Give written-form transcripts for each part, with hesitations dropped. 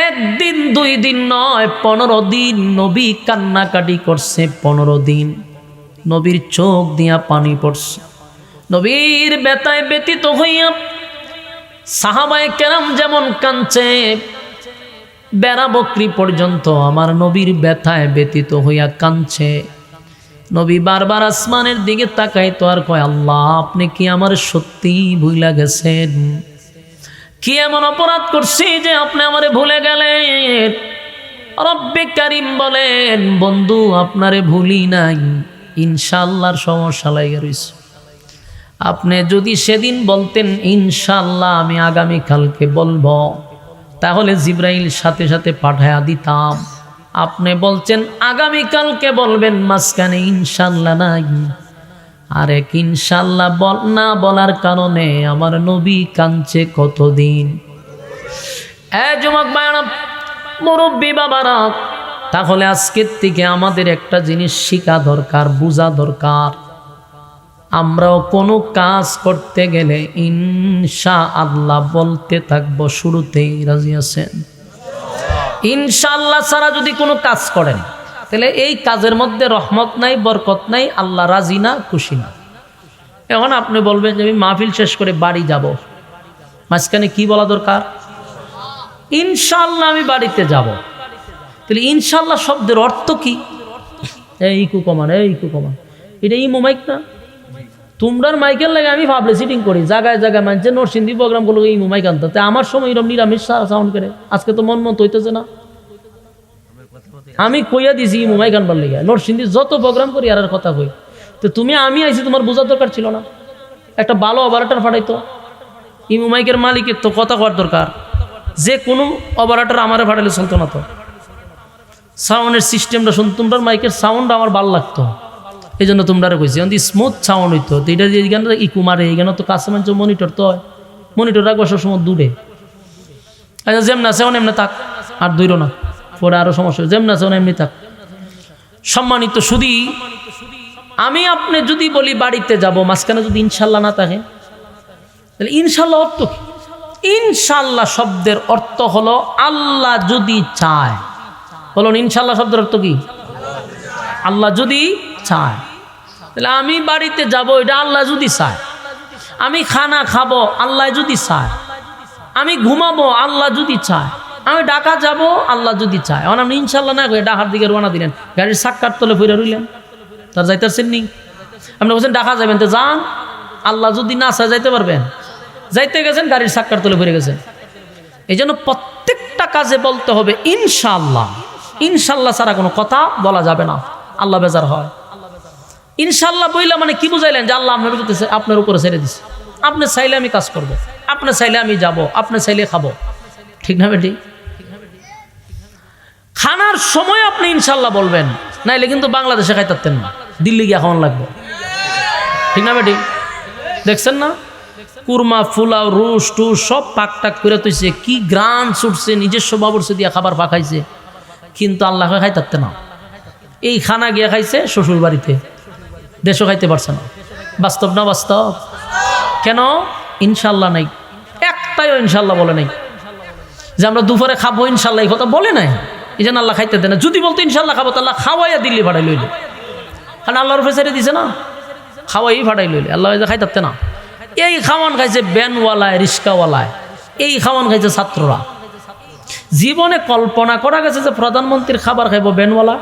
একদিন 2 দিন নয়, 15 দিন নবী কান্নাকাটি করছে। 15 দিন নবীর চোখ দিয়া পানি পড়ছে। নবীর ব্যথায় ব্যথিত হইয়া সাহাবায়ে কেরাম যেমন কাঁদছে, বেড়া বকরি পর্যন্ত আমার নবীর ব্যথায় ব্যথিত হইয়া কাঁদছে। নবী বারবার আসমানের দিকে তাকাই তো আর কয়, আল্লাহ আপনি কি আমার সত্যি ভুলে গেছেন? কি এমন অপরাধ করছি যে আপনি আমারে ভুলে গেলেন? রব্বে কারীম বলেন, বন্ধু আপনারে ভুলি নাই, ইনশাআল্লাহর সমস্যা লাগে রইছে। আপনি যদি সেদিন বলতেন ইনশাআল্লাহ আমি আগামীকালকে বলবো, তাহলে জিবরাইল সাথে সাথে পাঠায়া দিতাম। আপনি বলছেন আগামীকালকে বলবেন, মাঝখানে ইনশাআল্লাহ নাই। আর এক ইনশাআল্লাহ না বলার কারণে আমার নবী কাঁদছে কতদিন। যুবক ভাইরা, মুরব্বী বাবারা, তাহলে আজকের থেকে আমাদের একটা জিনিস শিখা দরকার, বোঝা দরকার। আমরাও কোনো কাজ করতে গেলে ইনশাআল্লাহ বলতে থাকবো শুরুতেই। রাজি আছেন? ইনশাআল্লাহ ছাড়া যদি কোনো কাজ করেন, তাহলে এই কাজের মধ্যে রহমত নাই, বরকত নাই, আল্লাহ রাজি না, খুশি না। এখন আপনি বলবেন যে আমি মাহফিল শেষ করে বাড়ি যাব, মাঝখানে কি বলা দরকার? ইনশাআল্লাহ আমি বাড়িতে যাব। তাহলে ইনশাআল্লাহ শব্দের অর্থ কি? এই কুকমান, এই কুকমান, এটা ইমো মাইক না? তোমরার মাইকের লাগে আমি ভাবলে সিটিং করি, জায়গায় জায়গায় মানছে নরসিংদী প্রোগ্রামগুলো ইমো মাইক আনতে। আমার সময় এরকম নিরামিষ সাউন্ড করে, আজকে তো মন হইতেছে না। আমি কইয়া দিছি ইমো মাইক আনবার লেগে, নরসিংদী যত প্রোগ্রাম করি আর কথা কই। তো তুমি আমি আইছি, তোমার বোঝার দরকার ছিল না? একটা ভালো অপারেটর ফাটাইতো। ইমো মাইকের মালিকের তো কথা কওয়ার দরকার। যে কোনো অপারেটর আমারে ফাটাইলে চলতো না। তো সাউন্ডের সিস্টেমটা শুন, তোমরা মাইকের সাউন্ড আমার ভালো লাগতো, এই জন্য তোমরা কইছি স্মুথ সাউন্ড হইতো। তো এটা যে গান ইকু মারে, এই গান তো কাছে মানছে মনিটর, তো হয় মনিটর রাখবো সবসময় দূরে। আচ্ছা যেমন আছে এমনি থাক, আর দূরও না, পরে আরো সমস্যা। যেমন আছে এমনি থাক। সম্মানিত শুধু আমি আপনি যদি বলি বাড়িতে যাব, মাঝখানে যদি ইনশাল্লাহ না থাকে, তাহলে ইনশাল্লাহ অর্থ কি? ইনশাল্লাহ শব্দের অর্থ হলো আল্লাহ যদি চায়। বলুন ইনশাল্লাহ শব্দের অর্থ কি? আল্লাহ যদি চায়। তাহলে আমি বাড়িতে যাব, এটা আল্লাহ যদি চায়। আমি খানা খাবো, আল্লাহ যদি চায়। আমি ঘুমাবো, আল্লাহ যদি চায়। আমি ঢাকা যাব, আল্লাহ যদি চায়। এখন আপনি ইনশাল্লাহ না করে ঢাকার দিকে রওনা দিলেন, গাড়ির চাক্কার তলে ফিরে রইলেন, তার যাইতেছেন নি? আপনি বলছেন ঢাকা যাবেন, তো যান। আল্লাহ যদি না চায় যাইতে পারবেন? যাইতে গেছেন, গাড়ির চাক্কার তলে ফিরে গেছেন। এই জন্য প্রত্যেকটা কাজে বলতে হবে ইনশাআল্লাহ। ইনশাআল্লাহ ছাড়া কোনো কথা বলা যাবে না, আল্লাহ বেজার হয়। ইনশাআল্লাহ বইলা মানে কি বুঝাইলেন? যে আল্লাহ আপনার উপরে ছেড়ে দিছে। আপনি চাইলে আমি কাজ করব, আপনি চাইলে আমি যাব, আপনি চাইলে খাবো। ঠিক না বেটি? খানার সময় আপনি ইনশাআল্লাহ বলবেন, নাইলে কিন্তু বাংলাদেশে খাইতেন না, দিল্লি গিয়ে খাওয়ান লাগবে। ঠিক না বেটি? দেখছেন না, কুরমা, ফুলাও, রুস টুস সব পাক টাক করে তুইছে, কি গ্রান ছুটছে, নিজস্ব বাবুরসে দিয়ে খাবার পাকাইছে, কিন্তু আল্লাহকে খাইতে না। এই খানা গিয়া খাইছে শ্বশুর বাড়িতে, দেশও খাইতে পারছে না। বাস্তব না বাস্তব? কেন? ইনশাল্লাহ নাই, একটাইও ইনশাল্লাহ বলে নাই। যে আমরা দুপুরে খাবো ইনশাল্লাহ, এই কথা বলে নাই। এই জন্য আল্লাহ খাইতে দেয় না। যদি বলতো ইনশাল্লাহ খাবো, তো আল্লাহ খাওয়াইয়া দিল্লি ভাড়াই লইলে, কারণ আল্লাহর উপরে ছেড়ে দিছে না, খাওয়াই ভাড়াই লইলে। আল্লাহ খাইতে না। এই খাওয়ান খাইছে ব্যানওয়ালায়, রিস্কাওয়ালায়, এই খাওয়ান খাইছে ছাত্ররা। জীবনে কল্পনা করা গেছে যে প্রধানমন্ত্রীর খাবার খাইব ব্যানওয়ালা।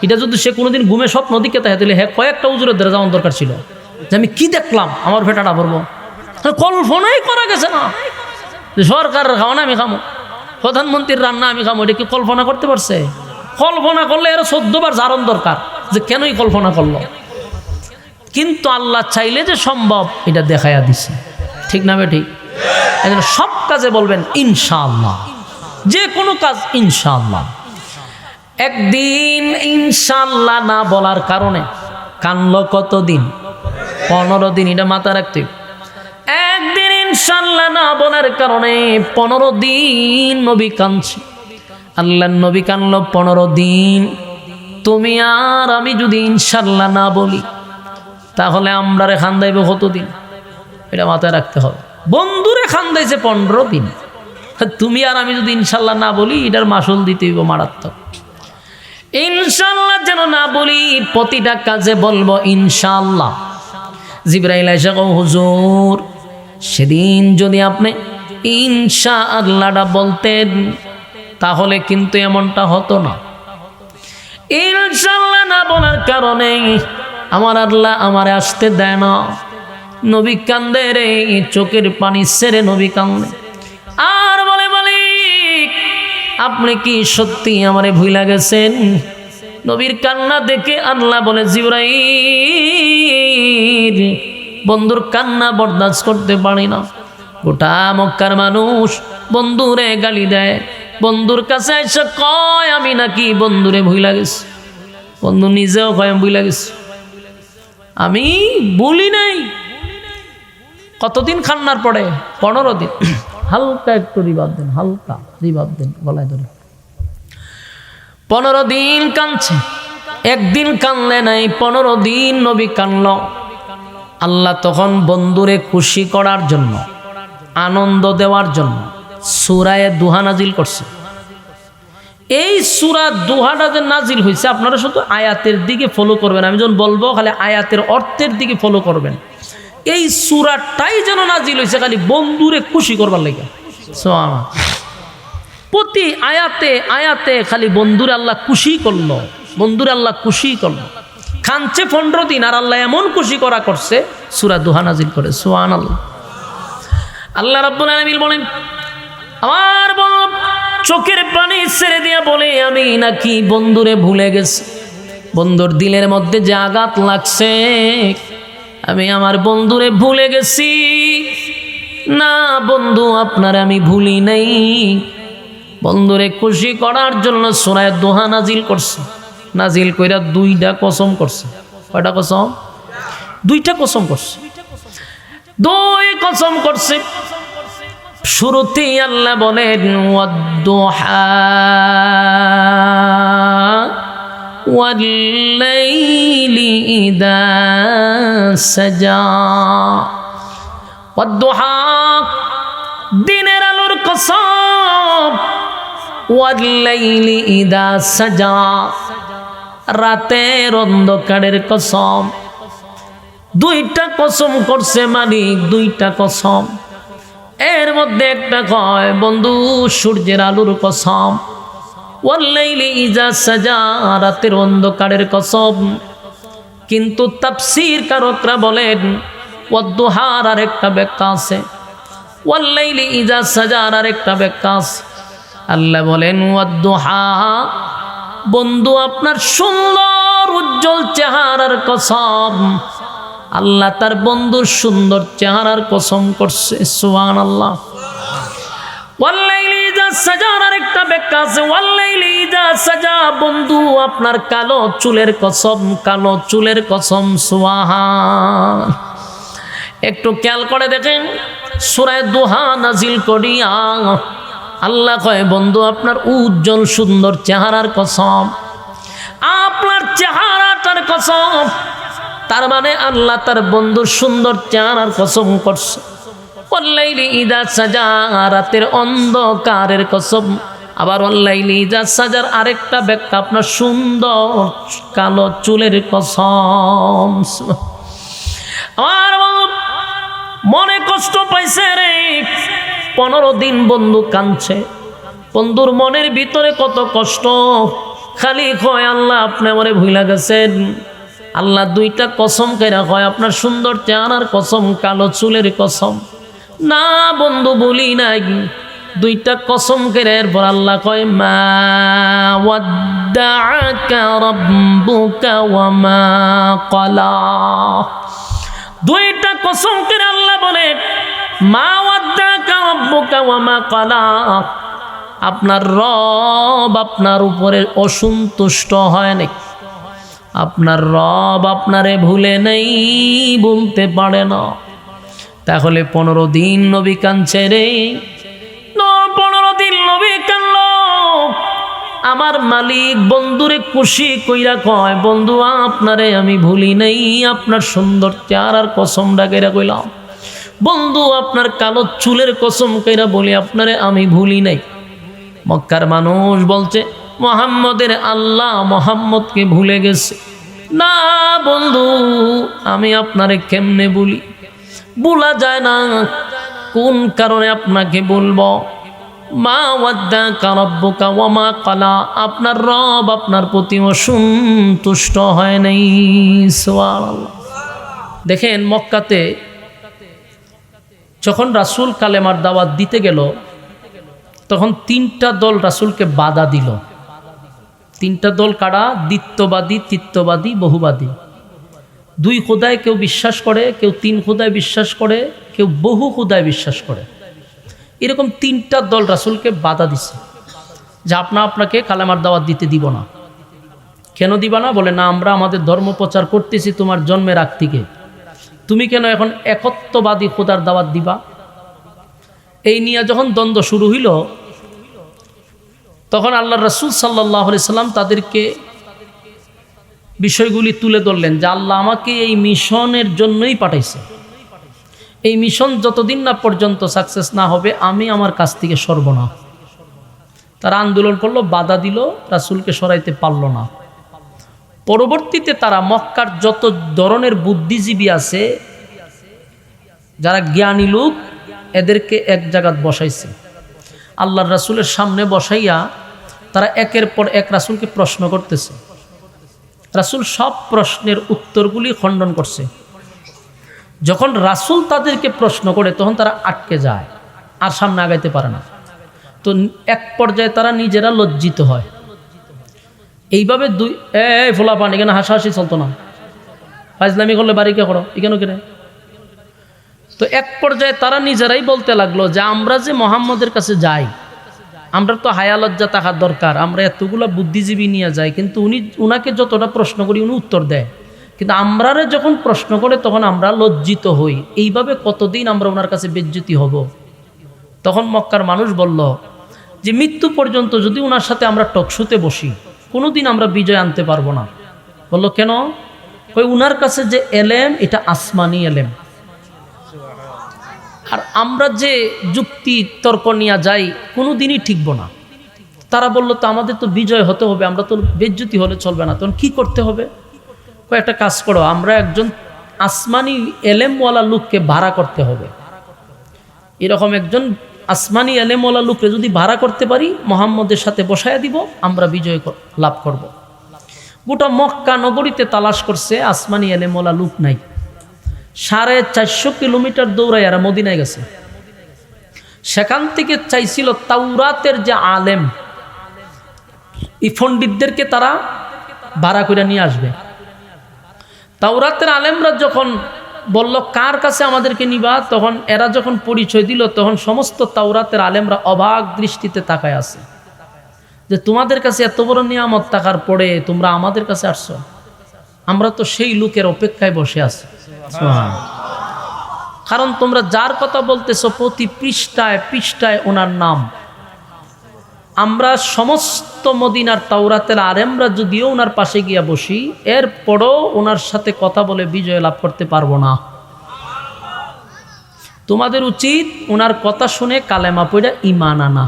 এটা যদি সে কোনোদিন ঘুমে স্বপ্ন দিকে তাই দিলে হ্যাঁ কয়েকটা উজুরের ধরে যাওয়ার দরকার ছিল, যে আমি কি দেখলাম, আমার পেটাটা ভরবো। কল্পনাই করা গেছে না যে সরকারের খাওয়ানা আমি খামো, প্রধানমন্ত্রীর রান্না আমি খামো। এটা কি কল্পনা করতে পারছে? কল্পনা করলে এর 14 বার জারণ দরকার, যে কেনই কল্পনা করলো। কিন্তু আল্লাহ চাইলে যে সম্ভব, এটা দেখাইয়া দিছে। ঠিক না বেঠিক? এজন্য সব কাজে বলবেন ইনশাআল্লাহ, যে কোনো কাজ ইনশাআল্লাহ। একদিন ইনশাআল্লাহ না বলার কারণে কানলো কতদিন? 15 দিন। এটা মাথা রাখতে। একদিন ইনশাআল্লাহ না বলার কারণে 15 দিন নবী কাঁদছে। আল্লাহর নবী কানলো 15 দিন। তুমি আর আমি যদি ইনশাআল্লাহ না বলি, তাহলে আমরারে খান্দাইবে কতদিন? এটা মাথায় রাখতে হবে। বন্ধুরে খান্দাইছে 15 দিন, তুমি আর আমি যদি ইনশাল্লাহ না বলি এটার মাসুল দিতে হইব মারাত্মক। ইনশাল্লাহ যেন না বলি, প্রতিটা কাজে বলবো ইনশাল্লাহ। জিবরাইল এসে কও হুজুর সেদিন যদি আপনি ইনশাআল্লাহটা বলতেন তাহলে কিন্তু এমনটা হতো না। ইনশাআল্লাহ না বলার কারণে আমার আল্লাহ আমারে আসতে দেয় না। নবী কান্দে রে, চোখের পানি ছেড়ে নবী কান্দে আর বলে মালিক আপনি কি সত্যি আমারে ভুইলা গেছেন? নবীর কান্না দেখে আল্লাহ বলে জিবরাইল বন্ধুর কান্না বরদাস্ত করতে পারি না। গোটা মক্কার মানুষ বন্ধুরে গালি দেয়, বন্ধুর কাছে এসে কয় আমি নাকি বন্ধুরে ভুইলা গেছি। বন্ধু নিজেও কয় আমি ভুইলা গেছি, আমি বলি নাই। কতদিন কান্নার পরে? 15 দিন। হালকা একটু রিবাব দেন, হালকা রিবাব দেন গলায় ধরে। 15 দিন কাঁদছে, একদিন কানলে নাই, 15 দিন নবী কানল। আল্লাহ তখন বন্ধুরে খুশি করার জন্য, আনন্দ দেওয়ার জন্য সূরায়ে দুহা নাজিল করছে। এই সূরা দুহাটা যে নাজিল হয়েছে আপনারা শুধু আয়াতের দিকে ফলো করবেন, আমি যখন বলবো খালি আয়াতের অর্থের দিকে ফলো করবেন। এই সূরাটাই যেন নাজিল হয়েছে খালি বন্ধুরে খুশি করবার লাগে। সুবহানাল্লাহ। প্রতি আয়াতে আয়াতে খালি বন্ধুরে আল্লাহ খুশি করলো, বন্ধুরে আল্লাহ খুশি করলো। খানছে 15 দিন আর আল্লাহ এমন খুশি করা করছে সূরা দুহা নাজিল করে। সুবহানাল্লাহ। আল্লাহ রাব্বুল আলামিন বলেন আমার চোখের পানি ছেড়ে দিয়া বলে আমি নাকি বন্ধুরে ভুলে গেছি। বন্ধুর দিলের মধ্যে যে আঘাত লাগছে, আমি আমার বন্ধুরে ভুলে গেছি। না বন্ধু আপনার আমি ভুলি নাই। বন্ধুরে খুশি করার জন্য সূরা দুহা নাজিল করছে। নাজিল কইরা 2টা কসম করছে। কয়টা কসম? 2টা কসম করছে। 2 কসম করছে। শুরুতেই আল্লাহ বলেন ওয়াদ-দুহা ওয়াল-লাইলি ইযা সাজা। ওয়াদ-দুহা দিনের আলোর কসম, ওয়াল-লাইলি ইযা সাজা রাতের অন্ধকারের কসম। 2টা কসম করছে মালিক, 2টা কসম। এর মধ্যে একটা কয় বন্ধু সূর্যের আলোর কসম, ওয়াল-লাইলি ইযা সাজা রাতের অন্ধকারের কসম। কিন্তু তাফসীর কারকরা বলেন ওয়াদ-দুহার আরেকটা ব্যাখ্যা আছে, ওয়াল-লাইলি ইযা সাজা আরেকটা ব্যাখ্যা আছে। আল্লাহ বলেন ওয়াদ-দুহা বন্ধু আপনার সুন্দর উজ্জ্বল চেহারার কসম। আল্লাহ তার বন্ধুর সুন্দর চেহারার কসম করছে। সুবহানাল্লাহ। ওয়াল-লাইলি ইযা সাজা আরেকটা ব্যাখ্যা আছে, ওয়াল-লাইলি ইযা সাজা বন্ধু আপনার কালো চুলের কসম, কালো চুলের কসম। সুবহান। একটু খেয়াল করে দেখেন সূরা দুহা নাজিল করিয়া আল্লাহ কয় বন্ধু আপনার উজ্জ্বল সুন্দর চেহারার কসম, আপনার চেহারাটার কসম। তার মানে আল্লাহ তার বন্ধুর সুন্দর চেহারার কসম করছে। ওয়াল-লাইলি ইযা সাজা রাতের অন্ধকারের কসম। আবার ওয়াল-লাইলি ইযা সাজার আরেকটা ব্যাখ্যা আপনার সুন্দর কালো চুলের কসম। আমার মনে কষ্ট পাইছে রে, 15 দিন বন্ধু কাঁদছে। বন্ধুর মনের ভিতরে কত কষ্ট, খালি কয় আল্লাহ আপনি আমারে ভুইলা গেছেন। আল্লাহ 2টা কসম কইরা কয় আপনার সুন্দর চেহারার কসম, কালো চুলের কসম। না বন্ধু বলি নাই, 2টা কসম কইরা এরপর আল্লাহ কয় মা ওয়াদ্দাআকা রাব্বুকা ওয়া মা ক্বালা। 2টা কসম করে আল্লাহ বলে মা ওয়াদ্দাআকা রাব্বুকা ওয়া মা ক্বালা। আপনার রব আপনার উপরে অসন্তুষ্ট হয় নাই, আপনার রব আপনারে ভুলে নেই, বলতে পারে না। তাহলে 15 দিন নবী কাঁদছে রে, 15 দিন নবী কাঁদল। আমার মালিক বন্ধুরে খুশি কইরা কয় বন্ধু আপনারে আমি ভুলি নাই, আপনার সুন্দর চেহারার কসম ডাকেরা কইলাম। বন্ধু আপনার কালো চুলের কসম কইরা বলি আপনারে আমি ভুলি নাই। মক্কার মানুষ বলছে মুহাম্মদের আল্লাহ মুহাম্মদকে ভুলে গেছে। না বন্ধু, আমি আপনারে কেমনে ভুলি? ভোলা যায় না। কোন কারণে আপনাকে বলবো? মা ওয়াদ্দাকা রাব্বুকা ওয়া মা ক্বালা, আপনার রব আপনার প্রতি অসন্তুষ্ট হয় নাই। সুবহানাল্লাহ। দেখেন মক্কাতে যখন রাসূল কালেমার দাওয়াত দিতে গেল তখন তিনটা দল রাসূলকে বাধা দিল। তিনটা দল কারা? দ্বিত্ববাদী, তিত্ববাদী, বহুবাদী। দুই খোদায় কেউ বিশ্বাস করে, কেউ তিন খোদায় বিশ্বাস করে, কেউ বহু খোদায় বিশ্বাস করে। এরকম তিনটা দল রাসূলকে বাধা দিছে যে আপনাকে কালেমার দাওয়াত দিতে দিব না। কেন দিবা না? বলে না, আমরা আমাদের ধর্ম প্রচার করতেছি তোমার জন্মের আগ থেকে, তুমি কেন এখন একত্ববাদী খোদার দাওয়াত দিবা? এই নিয়ে যখন দ্বন্দ্ব শুরু হইল তখন আল্লাহ রাসূল সাল্লাল্লাহু আলাইহি সাল্লাম তাদেরকে বিষয়গুলি তুলে ধরলেন যে আল্লাহ আমাকে এই মিশনের জন্যই পাঠাইছে। এই মিশন যতদিন না পর্যন্ত সাকসেস না হবে আমি আমার কাছ থেকে সরব না। তারা আন্দোলন করলো, বাধা দিল, রাসূলকে সরাইতে পারল না। পরবর্তীতে তারা মক্কার যত ধরনের বুদ্ধিজীবী আছে, যারা জ্ঞানী লোক, এদেরকে এক জায়গায় বসাইছে। আল্লাহর রাসূলের সামনে বসাইয়া তারা একের পর এক রাসূলকে প্রশ্ন করতেছে। রাসূল সব প্রশ্নের উত্তরগুলি খণ্ডন করছে। যখন রাসূল তাদেরকে প্রশ্ন করে তখন তারা আটকে যায়, আর সামনে আগাইতে পারে না। তো এক পর্যায়ে তারা নিজেরা লজ্জিত হয়। এইভাবে ফোলা পান এখানে হাসাহাসি চলতো না, ফাজলামি করলে বাড়ি কে করো এখানে কেন। তো এক পর্যায়ে তারা নিজেরাই বলতে লাগলো যে আমরা যে মুহাম্মদের কাছে যাই, আমরা তো হায়া লজ্জা থাকার দরকার, আমরা এতগুলা বুদ্ধিজীবী নিয়ে যাই, কিন্তু উনাকে যতটা প্রশ্ন করি উনি উত্তর দেয়, কিন্তু আমরারে যখন প্রশ্ন করে তখন আমরা লজ্জিত হই। এইভাবে কতদিন আমরা ওনার কাছে বেজ্জতি হব? তখন মক্কার মানুষ বলল যে মৃত্যু পর্যন্ত যদি ওনার সাথে আমরা টকশুতে বসি কোনোদিন আমরা বিজয় আনতে পারবো না। বলল কেন? কই উনার কাছে যে এলেম এটা আসমানি এলেম, আর আমরা যে যুক্তি তর্ক নিয়ে যাই কোনোদিনই ঠিকব না। তারা বলল তো আমাদের তো বিজয় হতে হবে, আমরা তো বেজ্জতি হলে চলবে না, তখন কি করতে হবে? একটা কাজ করো, আমরা একজন আসমানি এলেমওয়ালা লোককে ভাড়া করতে হবে। এরকম একজন আসমানি এলেমওয়ালা লোককে যদি ভাড়া করতে পারি মুহাম্মদের সাথে বসায়া দিব, আমরা বিজয় লাভ করব। গোটা মক্কা নগরীতে তালাশ করছে, আসমানি এলেমওয়ালা লোক নাই। 450 কিলোমিটার দৌড়ায় এরা মদিনায় গেছে। সেখান থেকে চাইছিল তাওরাতের যে আলেম, এই পণ্ডিতদেরকে তারা ভাড়া করে নিয়ে আসবে। তাওরাতের আলেমরা যখন বলল কার কাছে আমাদেরকে নিবা, তখন এরা যখন পরিচয় দিল তখন সমস্ত তাওরাতের আলেমরা অবাক দৃষ্টিতে তাকায় আছে যে তোমাদের কাছে এত বড় নিয়ামত থাকার পরে তোমরা আমাদের কাছে আসছো, আমরা তো সেই লোকের অপেক্ষায় বসে আছি। কারণ তোমরা যার কথা বলতেছো প্রতি পৃষ্ঠায় পৃষ্ঠায় ওনার নাম। আমরা সমস্ত মদিনার তাওরাতের আলেমরা যদিও ওনার পাশে গিয়া বসি, এরপরও ওনার সাথে কথা বলে বিজয় লাভ করতে পারবো না। তোমাদের উচিত ওনার কথা শুনে কালেমা পড়া ঈমান আনা।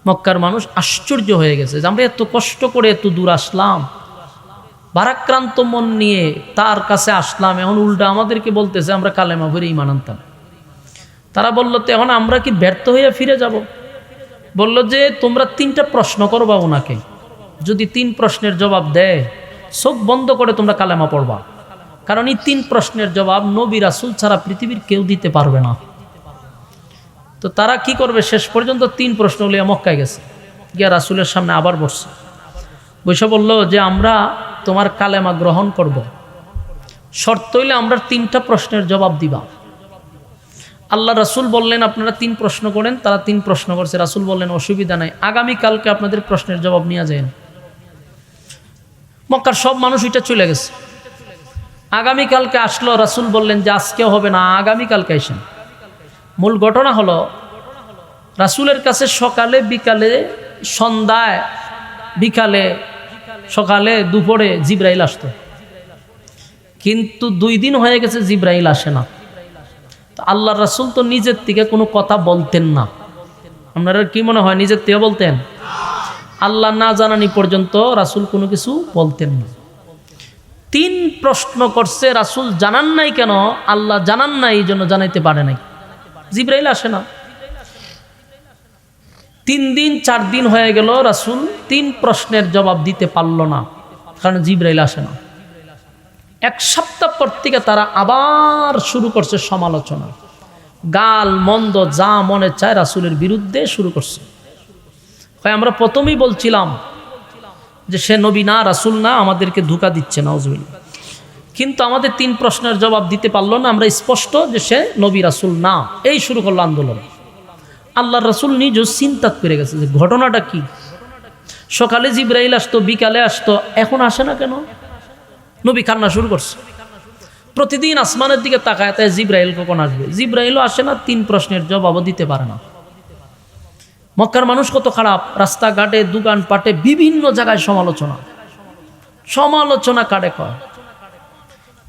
মক্কার মানুষ আশ্চর্য হয়ে গেছে যে আমরা এত কষ্ট করে এত দূর আসলাম, ভারাক্রান্ত মন নিয়ে তার কাছে আসলাম, এখন উল্টা আমাদেরকে বলতেছে আমরা কালেমা পড়ে ঈমান আনতাম। তারা বলল তো এখন আমরা কি ব্যর্থ হয়ে ফিরে যাব? বলল যে তোমরা 3টা প্রশ্ন করবা ওনাকে, যদি 3 প্রশ্নের জবাব দেয় চোখ বন্ধ করে তোমরা কালেমা পড়বা। কারণ এই 3 প্রশ্নের জবাব নবী রাসূল ছাড়া পৃথিবীর কেউ দিতে পারবে না। তো তারা কি করবে? শেষ পর্যন্ত 3 প্রশ্ন লিয়ে মক্কায় গেছে, গিয়া রাসূলের সামনে আবার বসছে। বৈশা বলল যে আমরা তোমার কালেমা গ্রহণ করব, শর্ত হইলে আমরা 3টা প্রশ্নের জবাব দিবা। আল্লাহ রাসূল বললেন আপনারা 3 প্রশ্ন করেন। তারা 3 প্রশ্ন করছে। রাসূল বললেন অসুবিধা নাই, আগামীকালকে আপনাদের প্রশ্নের জবাব নিয়ে যান। মক্কার সব মানুষ এটা চলে গেছে। আগামীকালকে আসলো, রাসূল বললেন যে আজকেও হবে না, আগামীকালকে আসেন। মূল ঘটনা হলো রাসূলের কাছে সকালে বিকালে সন্ধ্যায় বিকালে সকালে দুপুরে জিবরাইল আসতো, কিন্তু 2 দিন হয়ে গেছে জিবরাইল আসে না। তো আল্লাহর রাসূল তো নিজের থেকে কোনো কথা বলতেন না। আপনারা কি মনে হয় নিজের থেকে বলতেন? আল্লাহ না জানানি পর্যন্ত রাসূল কোনো কিছু বলতেন না। 3 প্রশ্ন করছে, রাসূল জানান নাই কেন? আল্লাহ জানান নাই, এই জন্য জানাইতে পারে নাই। জিবরাইল আসে না। 3 দিন 4 দিন হয়ে গেল, রাসূল 3 প্রশ্নের জবাব দিতে পারল না, কারণ জিবরাইল আসে না। 1 সপ্তাহ পর থেকে তারা আবার শুরু করছে সমালোচনা, গাল মন্দ যা মনে চায় রাসূলের বিরুদ্ধে শুরু করছে। আমরা প্রথমেই বলছিলাম যে সে নবী না, রাসূল না, আমাদেরকে ধোঁকা দিচ্ছে, নাউজুবিল্লাহ। কিন্তু আমাদের 3 প্রশ্নের জবাব দিতে পারলো না, আমরা স্পষ্ট যে সে নবী রাসূল না। এই শুরু করলো আন্দোলন। আল্লাহর রাসূল নিজেও চিন্তা করে গেছে যে ঘটনাটা কি। সকালে জিবরাইল আসতো, বিকালে আসতো, এখন আসে না কেন? নবী কান্না শুরু করছে। প্রতিদিন আসমানের দিকে তাকায় তাই জিবরাইল কখন আসবে। জিবরাইলও আসে না, 3 প্রশ্নের জবাবও দিতে পারে না। মক্কার মানুষ কত খারাপ, রাস্তাঘাটে দোকানপাটে বিভিন্ন জায়গায় সমালোচনা কাটে কয়।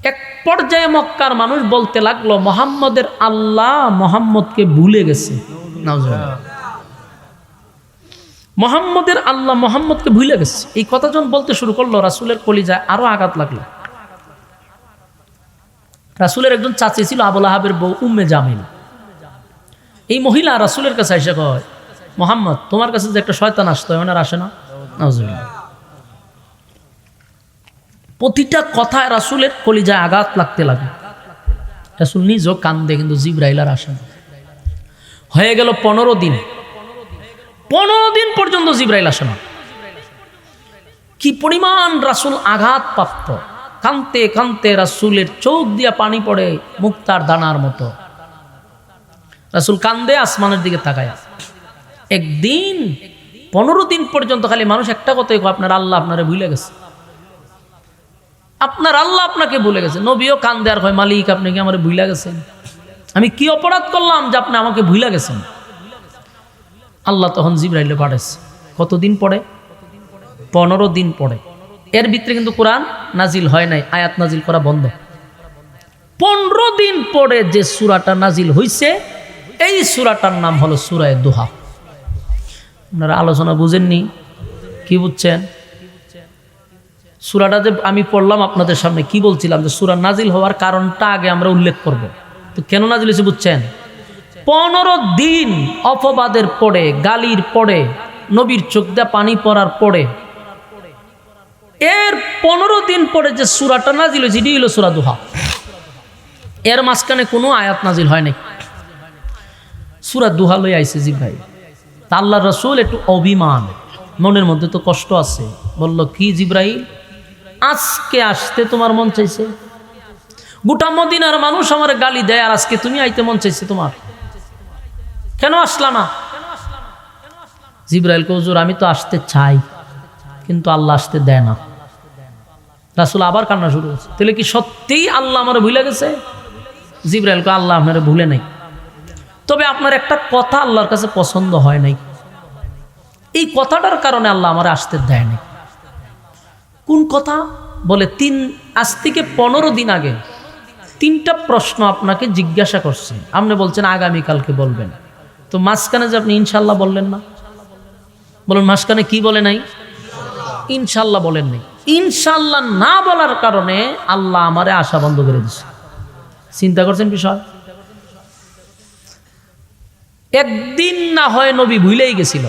এক পর্যায়ে মক্কার মানুষ বলতে লাগলো মুহাম্মদের আল্লাহ মুহাম্মদকে ভুলে গেছে। মুহাম্মদের আল্লাহ মুহাম্মদকে ভুলে গেছে, এই কথা যখন বলতে শুরু করলো, রাসূলের কলিজায় আরো আঘাত লাগলো। রাসূলের একজন চাচি ছিল, আবু লাহাবের বউ উম্মে জামিল। এই মহিলা রাসূলের কাছে এসে কয়, মুহাম্মদ তোমার কাছে যে একটা শয়তান আসতো, এখন আর আসে না? নাউজুবিল্লাহ। প্রতিটা কথায় রাসূলের কলিজায় আঘাত লাগতে লাগে। রাসূল নিজেও কান্দে, কিন্তু জিবরাইল আর আসে না। হয়ে গেল 15 দিন। 15 দিন পর্যন্ত জিবরাইল আসে না। কি পরিমাণ রাসূল আঘাত প্রাপ্ত। কাঁদতে কাঁদতে রাসূলের চোখ দিয়া পানি পড়ে মুক্তার দানার মতো। রাসূল কান্দে আসমানের দিকে তাকায়। একদিন 15 দিন পর্যন্ত খালি মানুষ একটা কথাই কয়, আপনার আল্লাহ আপনারে ভুলে গেছে, আপনার আল্লাহ আপনাকে ভুলে গেছে। নবীও কান্দে আর কয়, মালিক আপনি কি আমারে ভুলে গেছেন? আমি কি অপরাধ করলাম যে আপনি আমাকে ভুলে গেছেন? আল্লাহ তখন জিবরাইলে পাঠাইছে। কতদিন পরে? 15 দিন পরে। এর ভিতরে কিন্তু কোরআন নাজিল হয় নাই, আয়াত নাজিল করা বন্ধ। 15 দিন পরে যে সূরাটা নাজিল হইছে, এই সূরাটার নাম হলো সূরা দুহা। আপনারা আলোচনা বুঝেননি? কি বুঝছেন? সূরাটা যে আমি পড়লাম আপনাদের সামনে, কি বলছিলাম যে সূরা নাজিল হওয়ার কারণটা আগে আমরা উল্লেখ করব। তো কেন নাজিল হয়েছে বুঝছেন? 15 দিন অপবাদের পরে, গালির পরে, নবীর চোখ দিয়ে পানি পড়ার পরে, এর 15 দিন পরে যে সূরাটা নাজিল হয়েছে, এটি হলো সূরা দুহা। এর মাঝখানে কোনো আয়াত নাজিল হয় নাই। সূরা দুহা লই আইছে জিবরাইল। তা আল্লাহর রাসূল একটু অভিমান, মনের মধ্যে তো কষ্ট আছে। বলল, কি জিবরাইল, আজকে আসতে তোমার মন চাইছে? গোটা মদিনার মানুষ আমার গালি দেয়, আর আজকে তুমি আইতে মন চাইছে তোমার? কেন আসলা না? জিবরাইল কয়, হুজুর আমি তো আসতে চাই, কিন্তু আল্লাহ আসতে দেয় না। রাসূল আবার কান্না শুরু করছে। তাহলে কি সত্যিই আল্লাহ আমার ভুলে গেছে? জিবরাইল কয়, আল্লাহ আপনারা ভুলে নাই, তবে আপনার একটা কথা আল্লাহর কাছে পছন্দ হয় নাই। এই কথাটার কারণে আল্লাহ আমার আসতে দেয় নাই। কোন কথা? বলে আজ থেকে 15 দিন আগে 3টা প্রশ্ন আপনাকে জিজ্ঞাসা করছে, আপনি বলছেন আগামীকালকে বলবেন। তো মাঝখানে যে আপনি ইনশাল্লাহ বললেন না, বলুন মাঝখানে কি বলে নাই? ইনশাল্লাহ বলেন নাই। ইনশাল্লাহ না বলার কারণে আল্লাহ আমারে আশা বন্ধ করে দিচ্ছে। চিন্তা করছেন বিষয়? একদিন না হয় নবী ভুলেই গেছিল,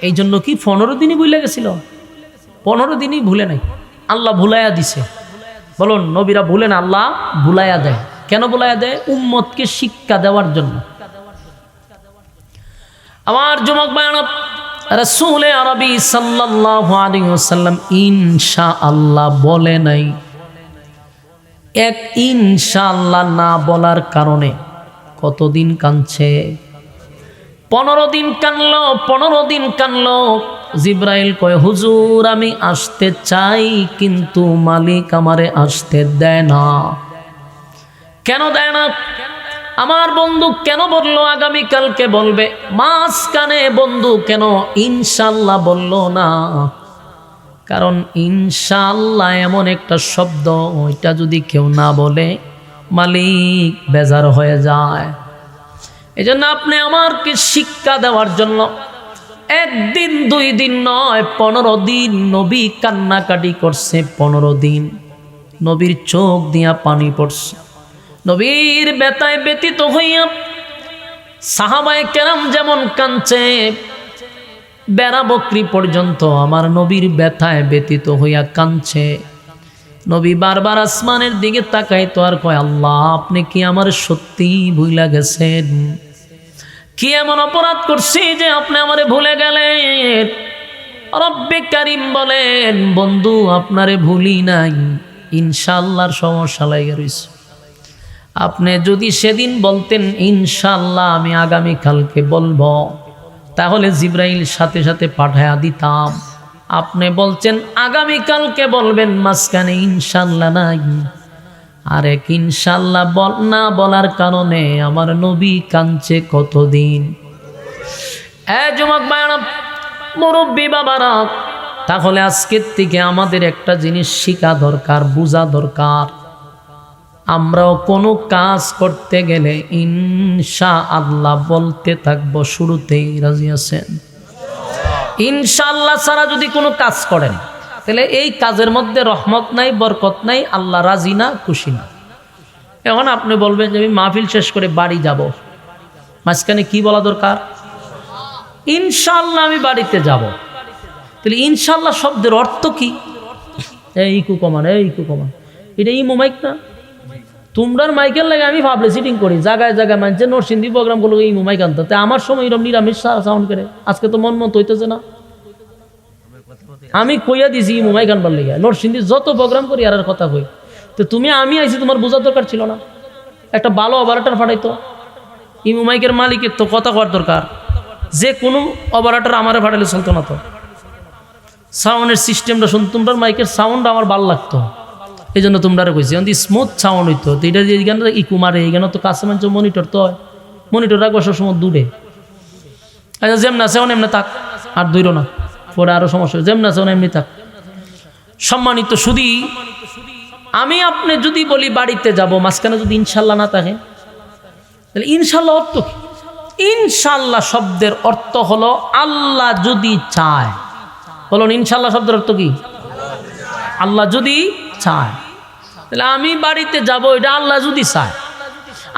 এই জন্য কি 15 দিনই ভুলে গেছিল? 15 দিনই ভুলে নাই, আল্লাহ ভুলাইয়া দিছে। বলুন নবীরা ভুলে না, আল্লাহ ভুলাইয়া দেয়। কেন ভুলাইয়া দেয়? উম্মতকে শিক্ষা দেওয়ার জন্য। আমার যুবক ভাইরা, রাসূল আরবি সাল্লাল্লাহু আলাইহি ওয়াসাল্লাম ইনশাআল্লাহ বলে নাই। এক ইনশাআল্লাহ না বলার কারণে কতদিন কাঁদছে? 15 দিন কানলো, 15 দিন কানলো। জিবরাইল কয়, হুজুর আমি আসতে চাই, কিন্তু মালিক আমারে আসতে দেয় না। কেন দেয় না? আমার বন্ধু কেন বললো আগামীকালকে বলবে? মাঝখানে বন্ধু কেন ইনশাআল্লাহ বলল না? কারণ ইনশাআল্লাহ এমন একটা শব্দ, ওইটা যদি কেউ না বলে মালিক বেজার হয়ে যায়। এই জন্য আপনি আমাকে শিক্ষা দেওয়ার জন্য একদিন 2 দিন নয় 15 দিন নবী কান্নাকাটি করছে। 15 দিন নবীর চোখ দিয়া পানি পড়ছে। নবীর ব্যথায় ব্যতীত হইয়া সাহাবায়ে কেরাম যেমন কাঁদছে, বেড়া বকরি পর্যন্ত আমার নবীর ব্যথায় ব্যতীত হইয়া কাঁদছে। নবী বারবার আসমানের দিকে তাকাইতো আর কয়, আল্লাহ আপনি কি আমার সত্যি ভুইলা গেছেন? কি এমন অপরাধ করছি যে আপনি আমারে ভুলে গেলেন? রব্বে কারীম বলেন, বন্ধু আপনারে ভুলি নাই, ইনশাআল্লাহর সমস্যা লাগা রইছে। আপনি যদি সেদিন বলতেন ইনশাআল্লাহ আমি আগামী কালকে বলবো, তাহলে জিবরাইল সাথে সাথে পাঠায়া দিতাম। আপনি বলছেন আগামী কালকে বলবেন, মাঝখানে ইনশাআল্লাহ নাই। আর এক ইনশাআল্লাহ না বলার কারণে আমার নবী কাঁদছে কতদিন। যুবক ভাইরা, মুরব্বী বাবারা, তাহলে আজকের থেকে আমাদের একটা জিনিস শিখা দরকার, বোঝা দরকার। আমরাও কোনো কাজ করতে গেলে ইনশাআল্লাহ বলতে থাকবো শুরুতেই। রাজি আছেন? ইনশাআল্লাহ ছাড়া যদি কোনো কাজ করেন তাহলে এই কাজের মধ্যে রহমত নাই, বরকত নাই, আল্লাহ রাজি না, খুশি না। এখন আপনি বলবেন যে আমি মাহফিল শেষ করে বাড়ি যাব, মাঝখানে কি বলা দরকার? ইনশাআল্লাহ আমি বাড়িতে যাব। তাহলে ইনশাআল্লাহ শব্দের অর্থ কি? এই কুকমান এটা ই মাইক না, তোমরার মাইকের লাগে আমি ভাবলে সিটিং করি জায়গায় জায়গায় মানছে নরসিংদী প্রোগ্রামগুলো এই মাইক আনতে। আমার সময় এরকম নিরামিষ সাউন্ড করে, আজকে তো মন মতো হইতেছে না। আমি কইয়া দিছি ই মাইক আনবার লেগে, নরসিংদী যত প্রোগ্রাম করি আর কথা কই। তো তুমি আমি আইছি, তোমার বোঝার দরকার ছিল না? একটা ভালো অপারেটর ফাটাইতো। ইমু মাইকের মালিকের তো কথা কওয়ার দরকার, যে কোনো অপারেটর আমারে ফাটাইলে চলতো না। তো সাউন্ডের সিস্টেমটা শুন, তোমরা মাইকের সাউন্ড আমার ভালো লাগতো, এই জন্য তোমরা কইছি যদি স্মুথ সাউন্ড হইতো। তো এটা এইখানে ইকু মারে, এইখানে তো কাছে মানছে মনিটর, তো মনিটর রাখবো সবসময় দূরে। আচ্ছা যেমন আছে এমনি থাক, আর দূরও না, পরে আরো সমস্যা। যেমন আছে এমনি থাক। সম্মানিত শুধু আমি আপনি যদি বলি বাড়িতে যাব, মাঝখানে যদি ইনশাল্লাহ না থাকে, তাহলে ইনশাল্লাহ অর্থ কি? ইনশাল্লাহ শব্দের অর্থ হলো আল্লাহ যদি চায়। বলুন ইনশাল্লাহ শব্দের অর্থ কি? আল্লাহ যদি চায়। তাহলে আমি বাড়িতে যাব, এটা আল্লাহ যদি চায়।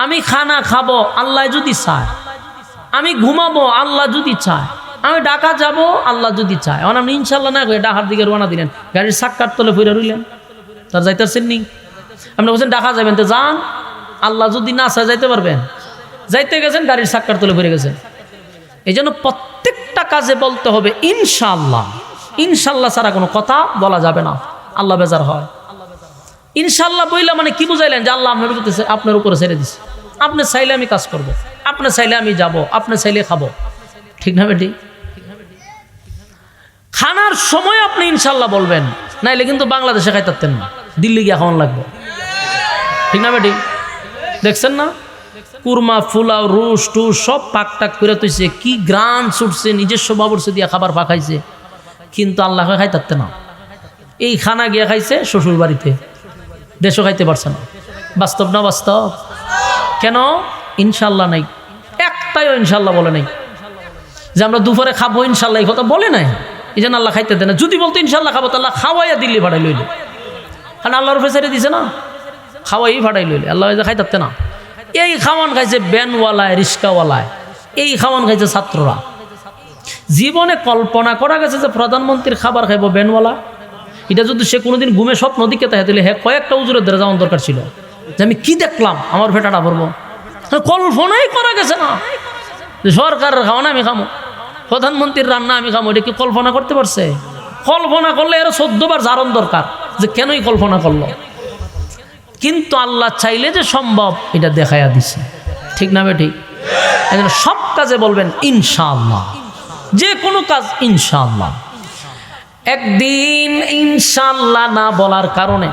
আমি খানা খাবো, আল্লাহ যদি চায়। আমি ঘুমাবো, আল্লাহ যদি চায়। আমি ঢাকা যাব, আল্লাহ যদি চায়। এখন আপনি ইনশাল্লাহ না করে ঢাকার দিকে রওনা দিলেন, গাড়ির চাক্কার তলে ফিরে রইলেন, তার যাইতেছেন নি। আপনি বলছেন ঢাকা যাবেন, তো যান, আল্লাহ যদি না চায় যাইতে পারবেন? যাইতে গেছেন, গাড়ির চাক্কার তলে ফিরে গেছেন। এই জন্য প্রত্যেকটা কাজে বলতে হবে ইনশাআল্লাহ। ইনশাআল্লাহ ছাড়া কোনো কথা বলা যাবে না, আল্লাহ বেজার হয়। ইনশাআল্লাহ বইলা মানে কি বুঝাইলেন? যে আল্লাহ আপনার উপরে ছেড়ে দিছে। আপনি চাইলে আমি কাজ করব, আপনি চাইলে আমি যাব, আপনি চাইলে খাবো। ঠিক না বেটি? খানার সময় আপনি ইনশাআল্লাহ বলবেন, নাইলে কিন্তু বাংলাদেশে খাইতে পারতেন না, দিল্লি গিয়ে খাওয়ান লাগবে। ঠিক না বেটি? দেখছেন না, কুরমা, ফুলাও, রুস টুস সব পাক টাক করে তুইছে, কি গ্রান ছুটছে, নিজস্ব বাবরসে দিয়া খাবার পাকাইছে, কিন্তু আল্লাহকে খাইতে পারতে না। এই খানা গিয়া খাইছে শ্বশুর বাড়িতে, দেশও খাইতে পারছে না। বাস্তব না বাস্তব? কেন? ইনশাল্লাহ নাই, একটাইও ইনশাল্লাহ বলে নাই যে আমরা দুপুরে খাবো ইনশাল্লাহ, এই কথা বলে নাই। এই জন্য আল্লাহ খাইতে দেয় না। যদি বলতো ইনশাল্লাহ খাবো, তাহলে খাওয়াইয়া দিল্লি ভাড়াই লইলে, কারণ আল্লাহর উপরে ছেড়ে দিছে না, খাওয়াই ভাড়াই লইলে, আল্লাহ খাইতে না। এই খাওয়ান খাইছে ব্যানওয়ালায়, রিস্কাওয়ালায়, এই খাওয়ান খাইছে ছাত্ররা। জীবনে কল্পনা করা গেছে যে প্রধানমন্ত্রীর খাবার খাইব ব্যানওয়ালা। এটা যদি সে কোনোদিন ঘুমে স্বপ্ন দিকে তাই তাহলে হ্যাঁ কয়েকটা উজুরের ধরে যাওয়ার দরকার ছিল, যে আমি কি দেখলাম, আমার ভেটাটা ভরবো। কল্পনাই করা গেছে না যে সরকারের খাওয়ানো আমি খামো, প্রধানমন্ত্রীর রান্না আমি খামো। এটা কি কল্পনা করতে পারছে? কল্পনা করলে এরা 14 বার জারণ দরকার যে কেনই কল্পনা করলো। কিন্তু আল্লাহ চাইলে যে সম্ভব, এটা দেখাইয়া দিছে। ঠিক না বেঠিক? এই জন্য সব কাজে বলবেন ইনশাআল্লাহ, যে কোনো কাজ ইনশাআল্লাহ। একদিন ইনশাআল্লাহ না বলার কারণে